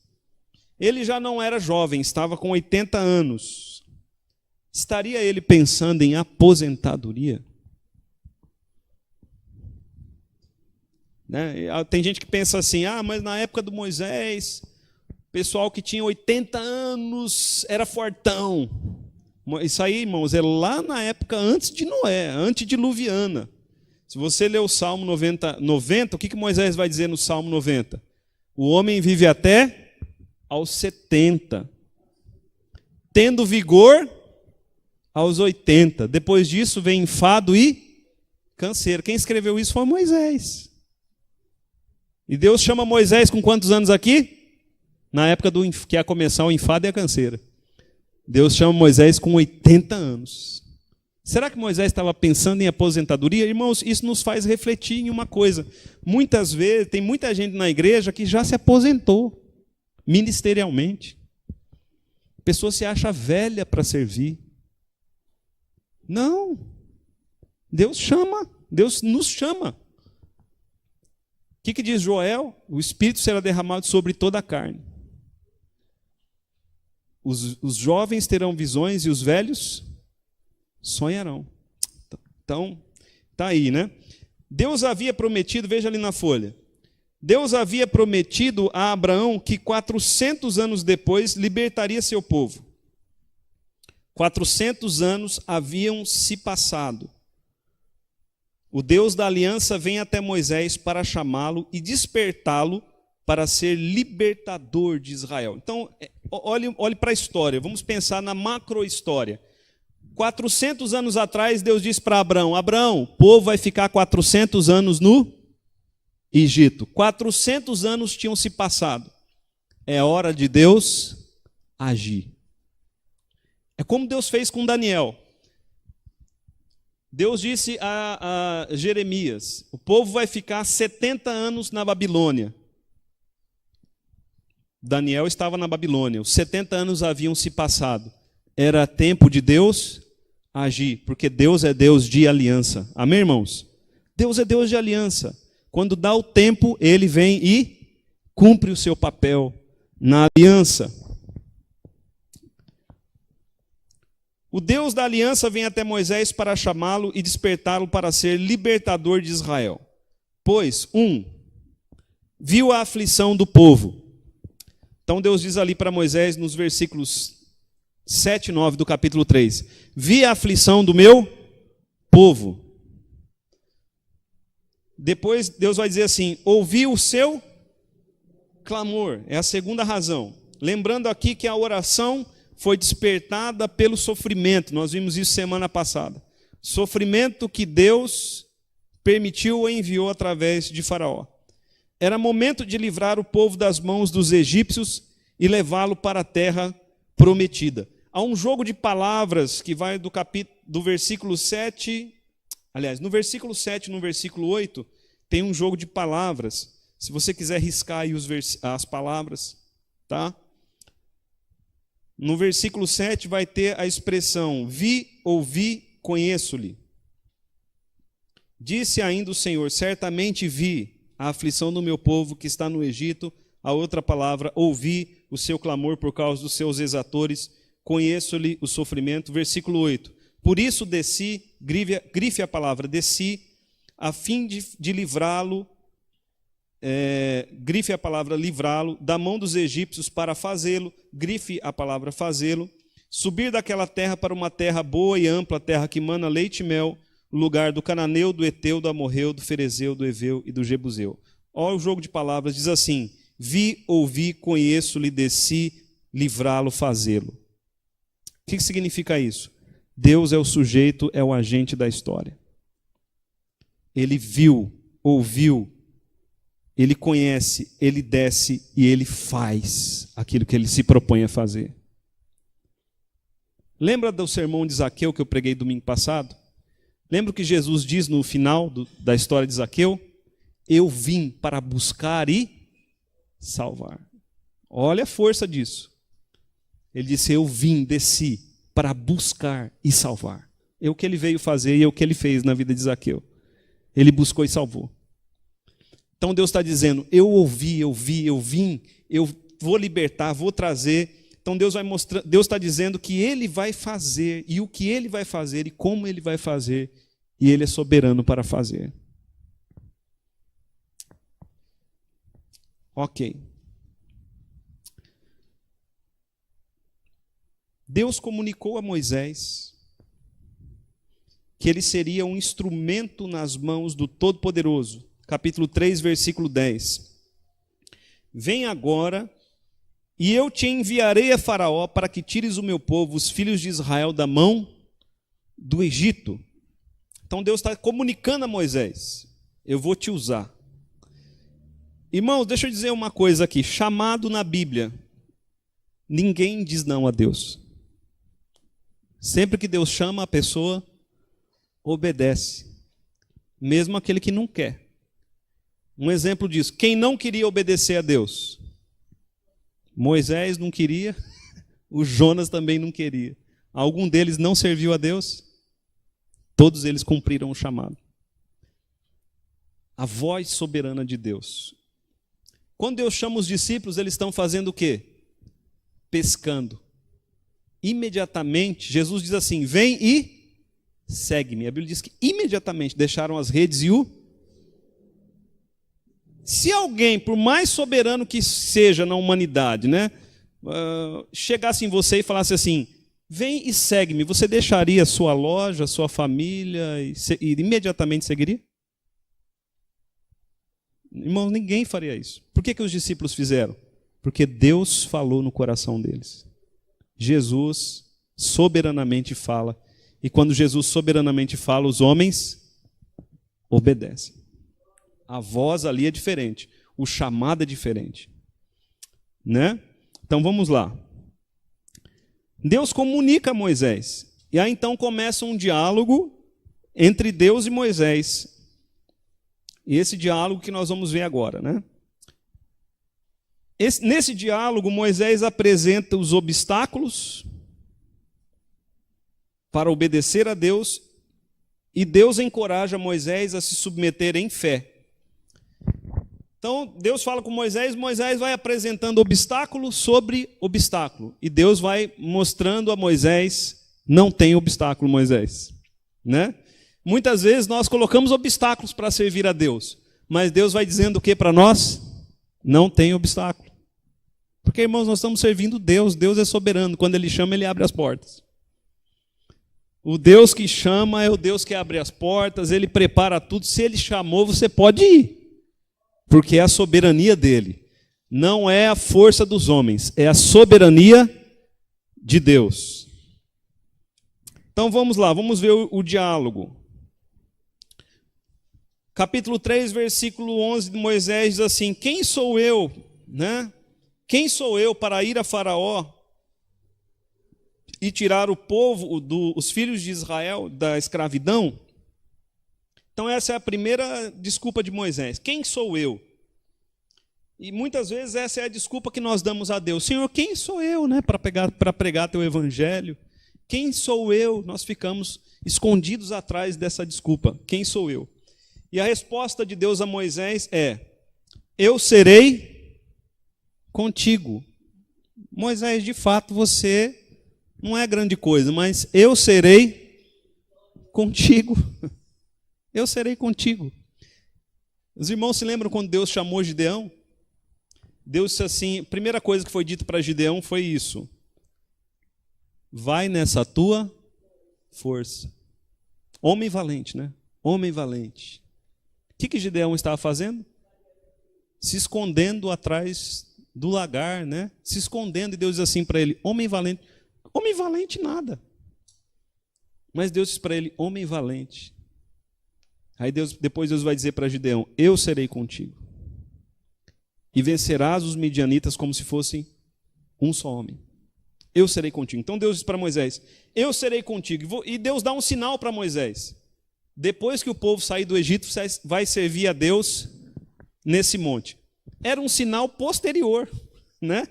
Ele já não era jovem, estava com 80 anos. Estaria ele pensando em aposentadoria? Né? Tem gente que pensa assim, mas na época do Moisés, o pessoal que tinha 80 anos era fortão. Isso aí, irmãos, é lá na época antes de Noé, antediluviana. Se você ler o Salmo 90, o que Moisés vai dizer no Salmo 90? O homem vive até aos 70, tendo vigor aos 80. Depois disso vem enfado e canseira. Quem escreveu isso foi Moisés. E Deus chama Moisés com quantos anos aqui? Na época que ia começar o enfado e a canseira. Deus chama Moisés com 80 anos. Será que Moisés estava pensando em aposentadoria? Irmãos, isso nos faz refletir em uma coisa. Muitas vezes, tem muita gente na igreja que já se aposentou, ministerialmente. A pessoa se acha velha para servir. Não. Deus chama, Deus nos chama. O que diz Joel? O Espírito será derramado sobre toda a carne. Os jovens terão visões e os velhos sonharão. Então, está aí, né? Deus havia prometido, veja ali na folha. Deus havia prometido a Abraão que 400 anos depois libertaria seu povo. 400 anos haviam se passado. O Deus da aliança vem até Moisés para chamá-lo e despertá-lo para ser libertador de Israel. Então, olhe para a história, vamos pensar na macro-história. 400 anos atrás, Deus disse para Abraão, Abraão, o povo vai ficar 400 anos no Egito. 400 anos tinham se passado. É hora de Deus agir. É como Deus fez com Daniel. Deus disse a Jeremias, o povo vai ficar 70 anos na Babilônia. Daniel estava na Babilônia, os 70 anos haviam se passado. Era tempo de Deus agir, porque Deus é Deus de aliança. Amém, irmãos? Deus é Deus de aliança. Quando dá o tempo, Ele vem e cumpre o seu papel na aliança. O Deus da aliança vem até Moisés para chamá-lo e despertá-lo para ser libertador de Israel. Pois, viu a aflição do povo. Então Deus diz ali para Moisés nos versículos 7 e 9 do capítulo 3. Vi a aflição do meu povo. Depois Deus vai dizer assim, ouvi o seu clamor. É a segunda razão. Lembrando aqui que a oração foi despertada pelo sofrimento. Nós vimos isso semana passada. Sofrimento que Deus permitiu ou enviou através de Faraó. Era momento de livrar o povo das mãos dos egípcios e levá-lo para a terra prometida. Há um jogo de palavras que vai do versículo 7, aliás, no versículo 7 e no versículo 8, tem um jogo de palavras. Se você quiser riscar aí as palavras, tá? No versículo 7 vai ter a expressão: vi, ouvi, conheço-lhe. Disse ainda o Senhor: certamente vi a aflição do meu povo que está no Egito. A outra palavra: ouvi o seu clamor por causa dos seus exatores, conheço-lhe o sofrimento. Versículo 8: por isso desci, grife a palavra desci, a fim de livrá-lo, grife a palavra livrá-lo, da mão dos egípcios para fazê-lo, grife a palavra fazê-lo, subir daquela terra para uma terra boa e ampla, terra que mana leite e mel, lugar do cananeu, do eteu, do amorreu, do ferezeu, do eveu e do jebuseu. Olha o jogo de palavras, diz assim: vi, ouvi, conheço-lhe, desci, livrá-lo, fazê-lo. O que significa isso? Deus é o sujeito, é o agente da história. Ele viu, ouviu, ele conhece, ele desce e ele faz aquilo que ele se propõe a fazer. Lembra do sermão de Zaqueu que eu preguei domingo passado? Lembra o que Jesus diz no final da história de Zaqueu? Eu vim para buscar e salvar. Olha a força disso. Ele disse: eu vim, desci para buscar e salvar. É o que ele veio fazer e é o que ele fez na vida de Zaqueu. Ele buscou e salvou. Então Deus está dizendo: eu ouvi, eu vi, eu vim, eu vou libertar, vou trazer. Então Deus está dizendo que Ele vai fazer, e o que Ele vai fazer, e como Ele vai fazer, e Ele é soberano para fazer. Ok. Deus comunicou a Moisés que ele seria um instrumento nas mãos do Todo-Poderoso. Capítulo 3, versículo 10. Vem agora, e eu te enviarei a Faraó para que tires o meu povo, os filhos de Israel, da mão do Egito. Então Deus está comunicando a Moisés: eu vou te usar. Irmãos, deixa eu dizer uma coisa aqui. Chamado na Bíblia, ninguém diz não a Deus. Sempre que Deus chama, a pessoa obedece, mesmo aquele que não quer. Um exemplo disso: quem não queria obedecer a Deus? Moisés não queria, o Jonas também não queria. Algum deles não serviu a Deus? Todos eles cumpriram o chamado. A voz soberana de Deus. Quando Deus chama os discípulos, eles estão fazendo o quê? Pescando. Imediatamente, Jesus diz assim: vem e segue-me. A Bíblia diz que imediatamente deixaram as redes e Se alguém, por mais soberano que seja na humanidade, né, chegasse em você e falasse assim: vem e segue-me, você deixaria sua loja, sua família e imediatamente seguiria? Irmão, ninguém faria isso. Por que os discípulos fizeram? Porque Deus falou no coração deles. Jesus soberanamente fala. E quando Jesus soberanamente fala, os homens obedecem. A voz ali é diferente. O chamado é diferente. Né? Então vamos lá. Deus comunica a Moisés. E aí então começa um diálogo entre Deus e Moisés. E esse diálogo que nós vamos ver agora, né? Nesse diálogo, Moisés apresenta os obstáculos para obedecer a Deus, e Deus encoraja Moisés a se submeter em fé. Então, Deus fala com Moisés, Moisés vai apresentando obstáculo sobre obstáculo, e Deus vai mostrando a Moisés: não tem obstáculo, Moisés, né? Muitas vezes nós colocamos obstáculos para servir a Deus, mas Deus vai dizendo o que para nós? Não tem obstáculo. Porque, irmãos, nós estamos servindo Deus. Deus é soberano. Quando Ele chama, Ele abre as portas. O Deus que chama é o Deus que abre as portas. Ele prepara tudo. Se Ele chamou, você pode ir. Porque é a soberania dEle. Não é a força dos homens. É a soberania de Deus. Então vamos lá. Vamos ver o diálogo. Capítulo 3, versículo 11 de Moisés diz assim: quem sou eu, né? Quem sou eu para ir a Faraó e tirar o povo, os filhos de Israel da escravidão? Então essa é a primeira desculpa de Moisés. Quem sou eu? E muitas vezes essa é a desculpa que nós damos a Deus. Senhor, quem sou eu, né, para pregar teu evangelho? Quem sou eu? Nós ficamos escondidos atrás dessa desculpa. Quem sou eu? E a resposta de Deus a Moisés é: eu serei contigo. Moisés, de fato, você não é grande coisa, mas eu serei contigo. Eu serei contigo. Os irmãos se lembram quando Deus chamou Gideão? Deus disse assim, a primeira coisa que foi dita para Gideão foi isso: vai nessa tua força. Homem valente, né? Homem valente. O que Gideão estava fazendo? Se escondendo atrás do lagar, né? Se escondendo, e Deus diz assim para ele: homem valente. Homem valente nada. Mas Deus diz para ele: homem valente. Aí depois Deus vai dizer para Gideão: eu serei contigo. E vencerás os midianitas como se fossem um só homem. Eu serei contigo. Então Deus diz para Moisés: eu serei contigo. E Deus dá um sinal para Moisés. Depois que o povo sair do Egito, vai servir a Deus nesse monte. Era um sinal posterior, né?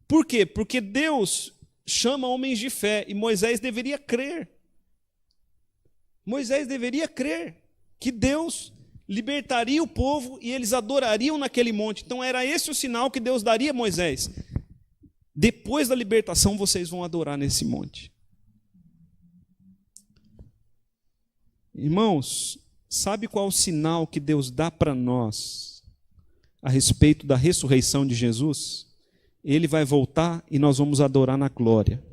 Por quê? Porque Deus chama homens de fé e Moisés deveria crer. Moisés deveria crer que Deus libertaria o povo e eles adorariam naquele monte. Então era esse o sinal que Deus daria a Moisés. Depois da libertação vocês vão adorar nesse monte. Irmãos, sabe qual o sinal que Deus dá para nós a respeito da ressurreição de Jesus? Ele vai voltar e nós vamos adorar na glória.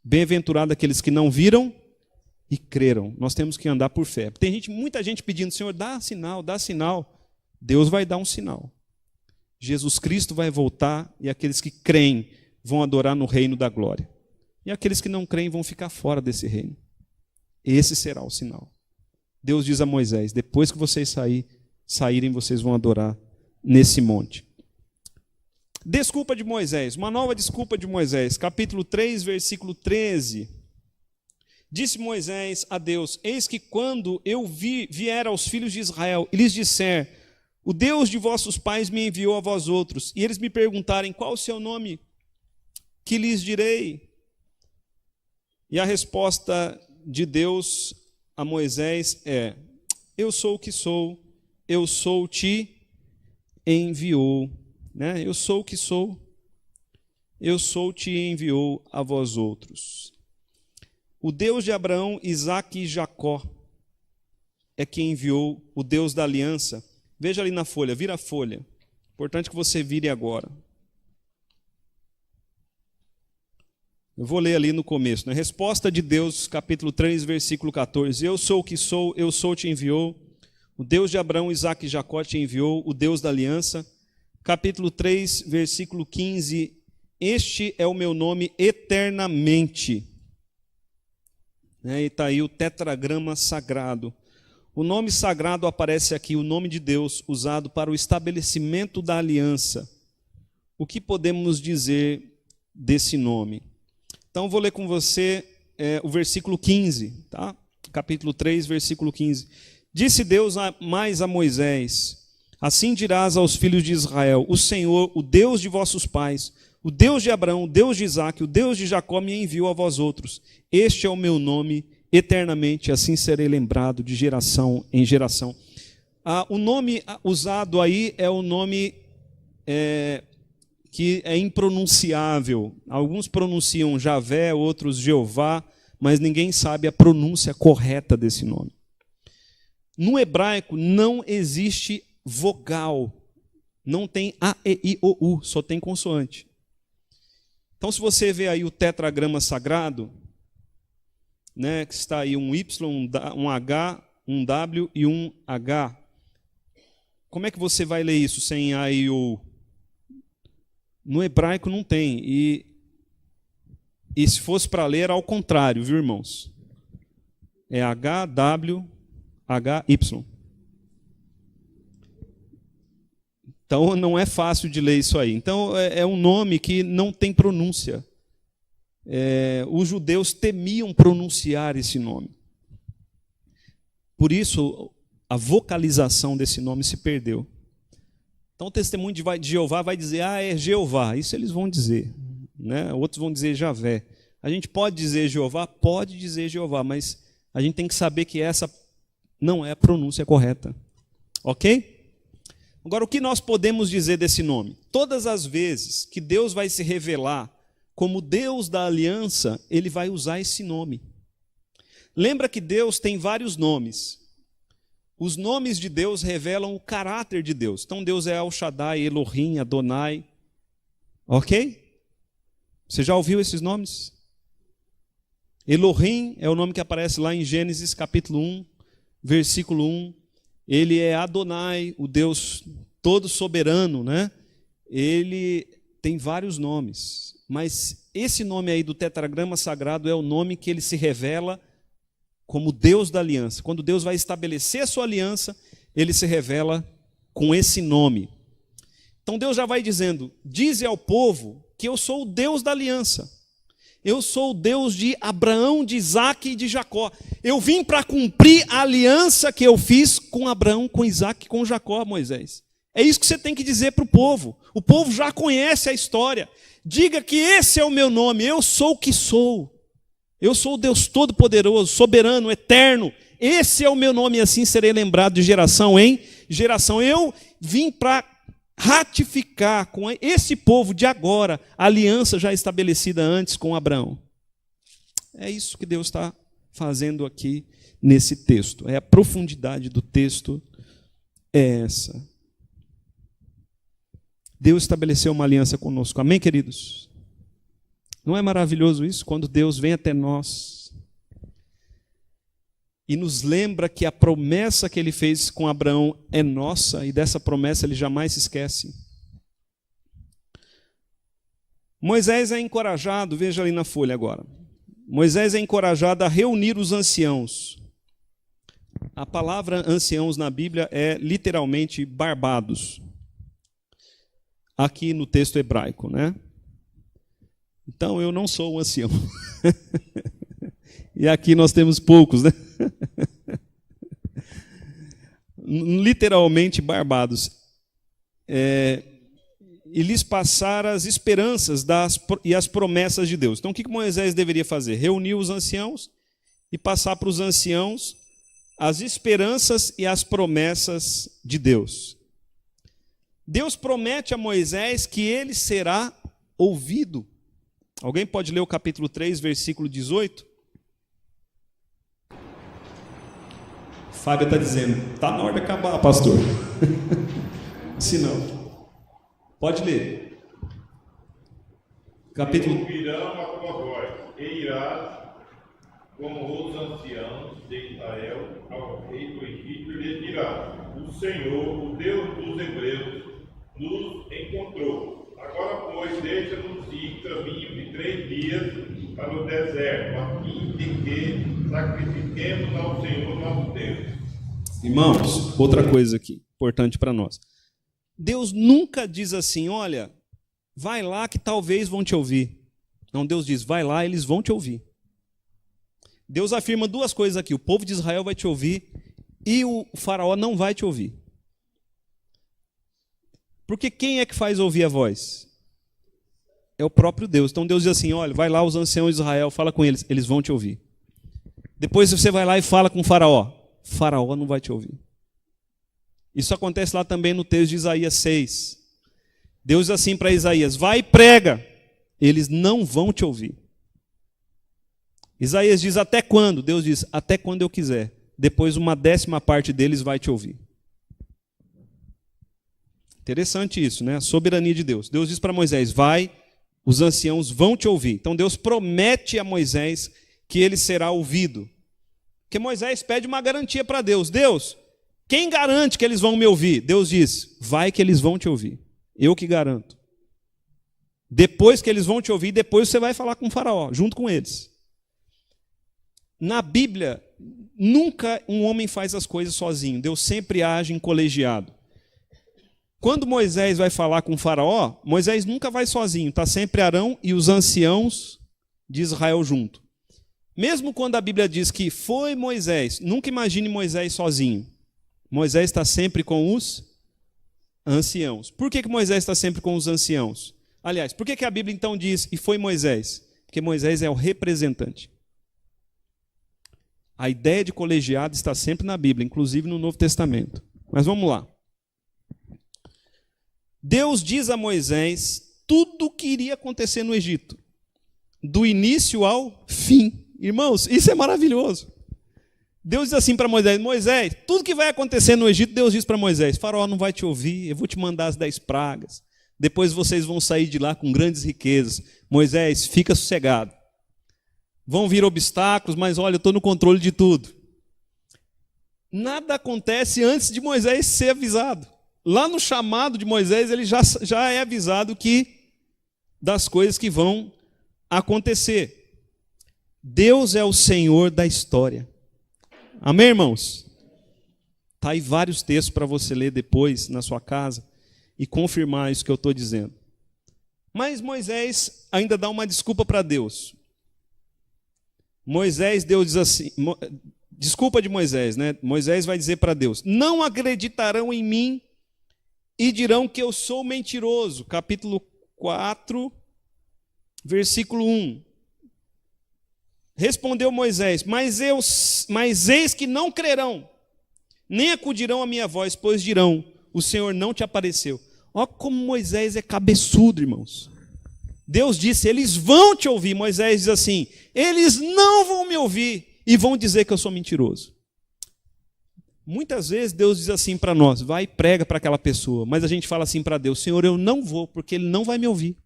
Bem-aventurado aqueles que não viram e creram. Nós temos que andar por fé. Tem muita gente pedindo: Senhor, dá sinal, dá sinal. Deus vai dar um sinal. Jesus Cristo vai voltar e aqueles que creem vão adorar no reino da glória. E aqueles que não creem vão ficar fora desse reino. Esse será o sinal. Deus diz a Moisés: depois que vocês saírem, vocês vão adorar nesse monte. Desculpa de Moisés, uma nova desculpa de Moisés. Capítulo 3, versículo 13. Disse Moisés a Deus: eis que quando eu vier aos filhos de Israel e lhes disser: o Deus de vossos pais me enviou a vós outros, e eles me perguntarem: qual o seu nome? Que lhes direi? E a resposta de Deus a Moisés é: eu sou o que sou, eu sou te enviou. Né? Eu sou o que sou, eu sou te enviou a vós outros. O Deus de Abraão, Isaque e Jacó é quem enviou, o Deus da aliança. Veja ali na folha, vira a folha. Importante que você vire agora. Eu vou ler ali no começo, né? Resposta de Deus, capítulo 3, versículo 14. Eu sou o que sou, eu sou te enviou. O Deus de Abraão, Isaque e Jacó te enviou, o Deus da aliança. Capítulo 3, versículo 15. Este é o meu nome eternamente. E está aí o tetragrama sagrado. O nome sagrado aparece aqui, o nome de Deus, usado para o estabelecimento da aliança. O que podemos dizer desse nome? Então, vou ler com você o versículo 15, tá? Capítulo 3, versículo 15. Disse Deus mais a Moisés: assim dirás aos filhos de Israel: o Senhor, o Deus de vossos pais, o Deus de Abraão, o Deus de Isaque, o Deus de Jacó me enviou a vós outros. Este é o meu nome eternamente, assim serei lembrado de geração em geração. O nome usado aí é o nome que é impronunciável. Alguns pronunciam Javé, outros Jeová, mas ninguém sabe a pronúncia correta desse nome. No hebraico não existe vogal, não tem A, E, I, O, U, só tem consoante. Então, se você vê aí o tetragrama sagrado, né, que está aí um Y, um H, um W e um H, como é que você vai ler isso sem A, I, O, U? No hebraico não tem. E se fosse para ler, era ao contrário, viu, irmãos? É H, W, H, Y. Então, não é fácil de ler isso aí. Então, é um nome que não tem pronúncia. Os judeus temiam pronunciar esse nome. Por isso, a vocalização desse nome se perdeu. Então, o testemunho de Jeová vai dizer, é Jeová. Isso eles vão dizer, né? Outros vão dizer Javé. A gente pode dizer Jeová? Pode dizer Jeová, mas a gente tem que saber que essa não é a pronúncia correta. Ok? Agora, o que nós podemos dizer desse nome? Todas as vezes que Deus vai se revelar como Deus da aliança, Ele vai usar esse nome. Lembra que Deus tem vários nomes. Os nomes de Deus revelam o caráter de Deus. Então Deus é El Shaddai, Elohim, Adonai. Ok? Você já ouviu esses nomes? Elohim é o nome que aparece lá em Gênesis capítulo 1, versículo 1. Ele é Adonai, o Deus todo soberano, né? Ele tem vários nomes. Mas esse nome aí do tetragrama sagrado é o nome que ele se revela como Deus da aliança. Quando Deus vai estabelecer a sua aliança, ele se revela com esse nome. Então Deus já vai dizendo, dize ao povo que eu sou o Deus da aliança. Eu sou o Deus de Abraão, de Isaque e de Jacó. Eu vim para cumprir a aliança que eu fiz com Abraão, com Isaque e com Jacó, Moisés. É isso que você tem que dizer para o povo. O povo já conhece a história. Diga que esse é o meu nome, eu sou o que sou. Eu sou o Deus Todo-Poderoso, soberano, eterno. Esse é o meu nome e assim serei lembrado de geração em geração. Eu vim para ratificar com esse povo de agora a aliança já estabelecida antes com Abraão. É isso que Deus está fazendo aqui nesse texto. É a profundidade do texto, é essa. Deus estabeleceu uma aliança conosco. Amém, queridos? Não é maravilhoso isso? Quando Deus vem até nós e nos lembra que a promessa que Ele fez com Abraão é nossa, e dessa promessa Ele jamais se esquece. Moisés é encorajado, veja ali na folha agora. Moisés é encorajado a reunir os anciãos. A palavra anciãos na Bíblia é literalmente barbados. Aqui no texto hebraico, né? Então eu não sou um ancião. E aqui nós temos poucos, né? Literalmente barbados. E lhes passar as esperanças e as promessas de Deus. Então o que Moisés deveria fazer? Reunir os anciãos e passar para os anciãos as esperanças e as promessas de Deus. Deus promete a Moisés que ele será ouvido. Alguém pode ler o capítulo 3, versículo 18? Fábio está dizendo, está na hora de acabar, pastor. Se não. Pode ler. Capítulo... Ouvirão a tua voz, e irás como os anciãos de Israel ao rei do Egito, e lhe dirá, o Senhor, o Deus dos Hebreus, nos encontrou. Agora, pois, deixa-nos ir caminho de 3 dias para o deserto, a fim de que sacrifiquemos ao Senhor nosso Deus. Irmãos, outra coisa aqui, importante para nós. Deus nunca diz assim, olha, vai lá que talvez vão te ouvir. Não, Deus diz, vai lá, eles vão te ouvir. Deus afirma 2 coisas aqui, o povo de Israel vai te ouvir e o faraó não vai te ouvir. Porque quem é que faz ouvir a voz? É o próprio Deus. Então Deus diz assim, olha, vai lá os anciãos de Israel, fala com eles, eles vão te ouvir. Depois você vai lá e fala com o faraó. Faraó não vai te ouvir. Isso acontece lá também no texto de Isaías 6. Deus diz assim para Isaías, vai e prega. Eles não vão te ouvir. Isaías diz, até quando? Deus diz, até quando eu quiser. Depois 1/10 parte deles vai te ouvir. Interessante isso, né? A soberania de Deus. Deus diz para Moisés, vai, os anciãos vão te ouvir. Então Deus promete a Moisés que ele será ouvido. Porque Moisés pede uma garantia para Deus. Deus, quem garante que eles vão me ouvir? Deus diz, vai que eles vão te ouvir. Eu que garanto. Depois que eles vão te ouvir, depois você vai falar com o faraó, junto com eles. Na Bíblia, nunca um homem faz as coisas sozinho. Deus sempre age em colegiado. Quando Moisés vai falar com o faraó, Moisés nunca vai sozinho. Está sempre Arão e os anciãos de Israel junto. Mesmo quando a Bíblia diz que foi Moisés, nunca imagine Moisés sozinho. Moisés está sempre com os anciãos. Por que Moisés está sempre com os anciãos? Aliás, por que a Bíblia então diz, e foi Moisés? Porque Moisés é o representante. A ideia de colegiado está sempre na Bíblia, inclusive no Novo Testamento. Mas vamos lá. Deus diz a Moisés tudo o que iria acontecer no Egito, do início ao fim. Irmãos, isso é maravilhoso. Deus diz assim para Moisés, Moisés, tudo que vai acontecer no Egito, Deus diz para Moisés, Faraó não vai te ouvir, eu vou te mandar as 10 pragas, depois vocês vão sair de lá com grandes riquezas. Moisés, fica sossegado. Vão vir obstáculos, mas olha, eu estou no controle de tudo. Nada acontece antes de Moisés ser avisado. Lá no chamado de Moisés, ele já é avisado das coisas que vão acontecer. Deus é o Senhor da história. Amém, irmãos? Está aí vários textos para você ler depois na sua casa e confirmar isso que eu estou dizendo. Mas Moisés ainda dá uma desculpa para Deus. Deus diz assim, desculpa de Moisés, né? Moisés vai dizer para Deus, não acreditarão em mim e dirão que eu sou mentiroso. Capítulo 4, versículo 1. Respondeu Moisés, mas eis que não crerão, nem acudirão à minha voz, pois dirão, o Senhor não te apareceu. Olha como Moisés é cabeçudo, irmãos. Deus disse, eles vão te ouvir. Moisés diz assim, eles não vão me ouvir e vão dizer que eu sou mentiroso. Muitas vezes Deus diz assim para nós, vai e prega para aquela pessoa, mas a gente fala assim para Deus, Senhor, eu não vou, porque Ele não vai me ouvir.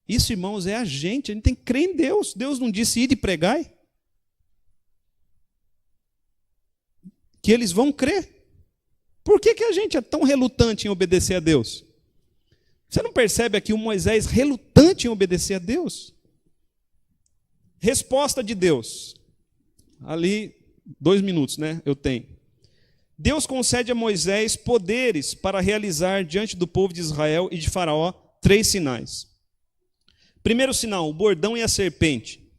Isso, irmãos, é a gente tem que crer em Deus. Deus não disse, ide e pregai? Que eles vão crer. Por que a gente é tão relutante em obedecer a Deus? Você não percebe aqui o Moisés relutante em obedecer a Deus? Resposta de Deus. Ali, 2 minutos, né? Eu tenho. Deus concede a Moisés poderes para realizar diante do povo de Israel e de Faraó 3 sinais. Primeiro sinal, o bordão e a serpente.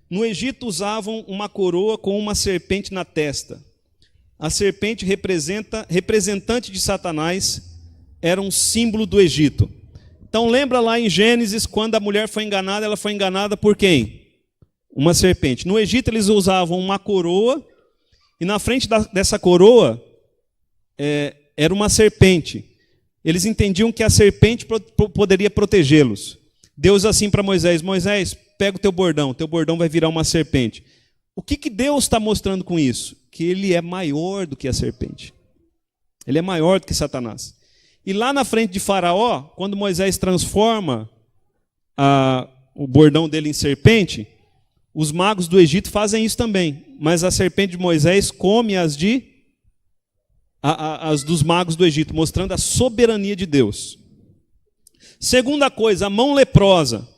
No Egito usavam uma coroa com uma serpente na testa. A serpente representante de Satanás, era um símbolo do Egito. Então lembra lá em Gênesis, quando a mulher foi enganada, ela foi enganada por quem? Uma serpente. No Egito eles usavam uma coroa, e na frente dessa coroa era uma serpente. Eles entendiam que a serpente poderia protegê-los. Deus assim para Moisés, Moisés, pega o teu bordão vai virar uma serpente. O que Deus está mostrando com isso? Que ele é maior do que a serpente. Ele é maior do que Satanás. E lá na frente de Faraó, quando Moisés transforma o bordão dele em serpente, os magos do Egito fazem isso também. Mas a serpente de Moisés come as dos magos do Egito, mostrando a soberania de Deus. Segunda coisa, a mão leprosa.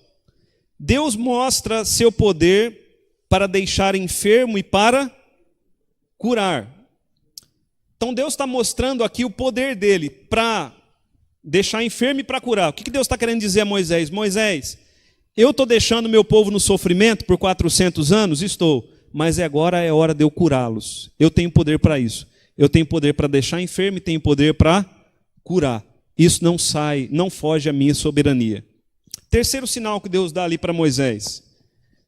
Deus mostra seu poder para deixar enfermo e para curar. Então Deus está mostrando aqui o poder dele para deixar enfermo e para curar. O que Deus está querendo dizer a Moisés? Moisés, eu estou deixando meu povo no sofrimento por 400 anos? Estou. Mas agora é hora de eu curá-los. Eu tenho poder para isso. Eu tenho poder para deixar enfermo e tenho poder para curar. Isso não foge à minha soberania. Terceiro sinal que Deus dá ali para Moisés.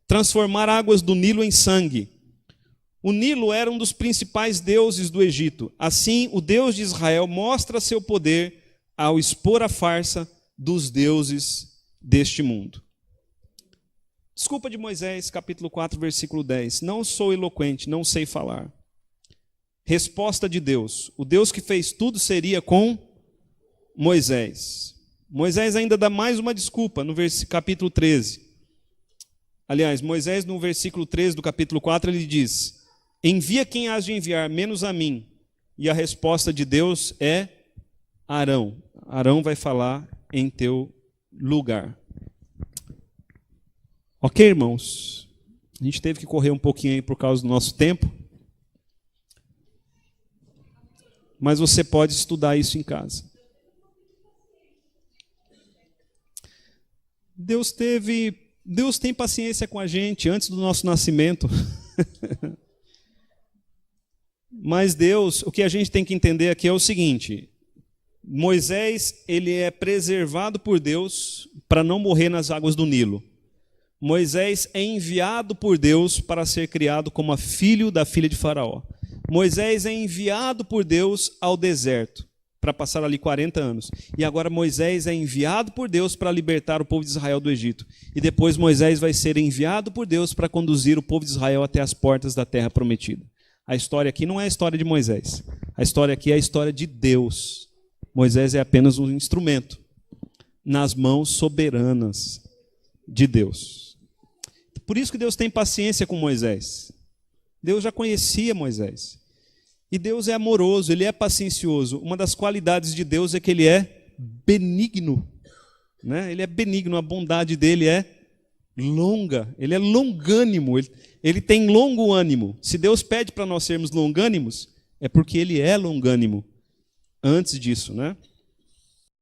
Transformar águas do Nilo em sangue. O Nilo era um dos principais deuses do Egito. Assim, o Deus de Israel mostra seu poder ao expor a farsa dos deuses deste mundo. Desculpa de Moisés, capítulo 4, versículo 10. Não sou eloquente, não sei falar. Resposta de Deus. O Deus que fez tudo seria com Moisés. Moisés ainda dá mais uma desculpa no capítulo 13. Aliás, Moisés no versículo 13 do capítulo 4, ele diz: envia quem has de enviar, menos a mim. E a resposta de Deus é Arão. Arão vai falar em teu lugar. Ok, irmãos? A gente teve que correr um pouquinho aí por causa do nosso tempo. Mas você pode estudar isso em casa. Deus teve Deus tem paciência com a gente antes do nosso nascimento. Mas Deus, o que a gente tem que entender aqui é o seguinte: Moisés, ele é preservado por Deus para não morrer nas águas do Nilo. Moisés é enviado por Deus para ser criado como filho da filha de Faraó. Moisés é enviado por Deus ao deserto para passar ali 40 anos. E agora Moisés é enviado por Deus para libertar o povo de Israel do Egito. E depois Moisés vai ser enviado por Deus para conduzir o povo de Israel até as portas da terra prometida. A história aqui não é a história de Moisés. A história aqui é a história de Deus. Moisés é apenas um instrumento nas mãos soberanas de Deus. Por isso que Deus tem paciência com Moisés. Deus já conhecia Moisés. E Deus é amoroso, Ele é paciencioso. Uma das qualidades de Deus é que Ele é benigno. Né? Ele é benigno, a bondade dEle é longa. Ele é longânimo, ele tem longo ânimo. Se Deus pede para nós sermos longânimos, é porque Ele é longânimo. Antes disso, né?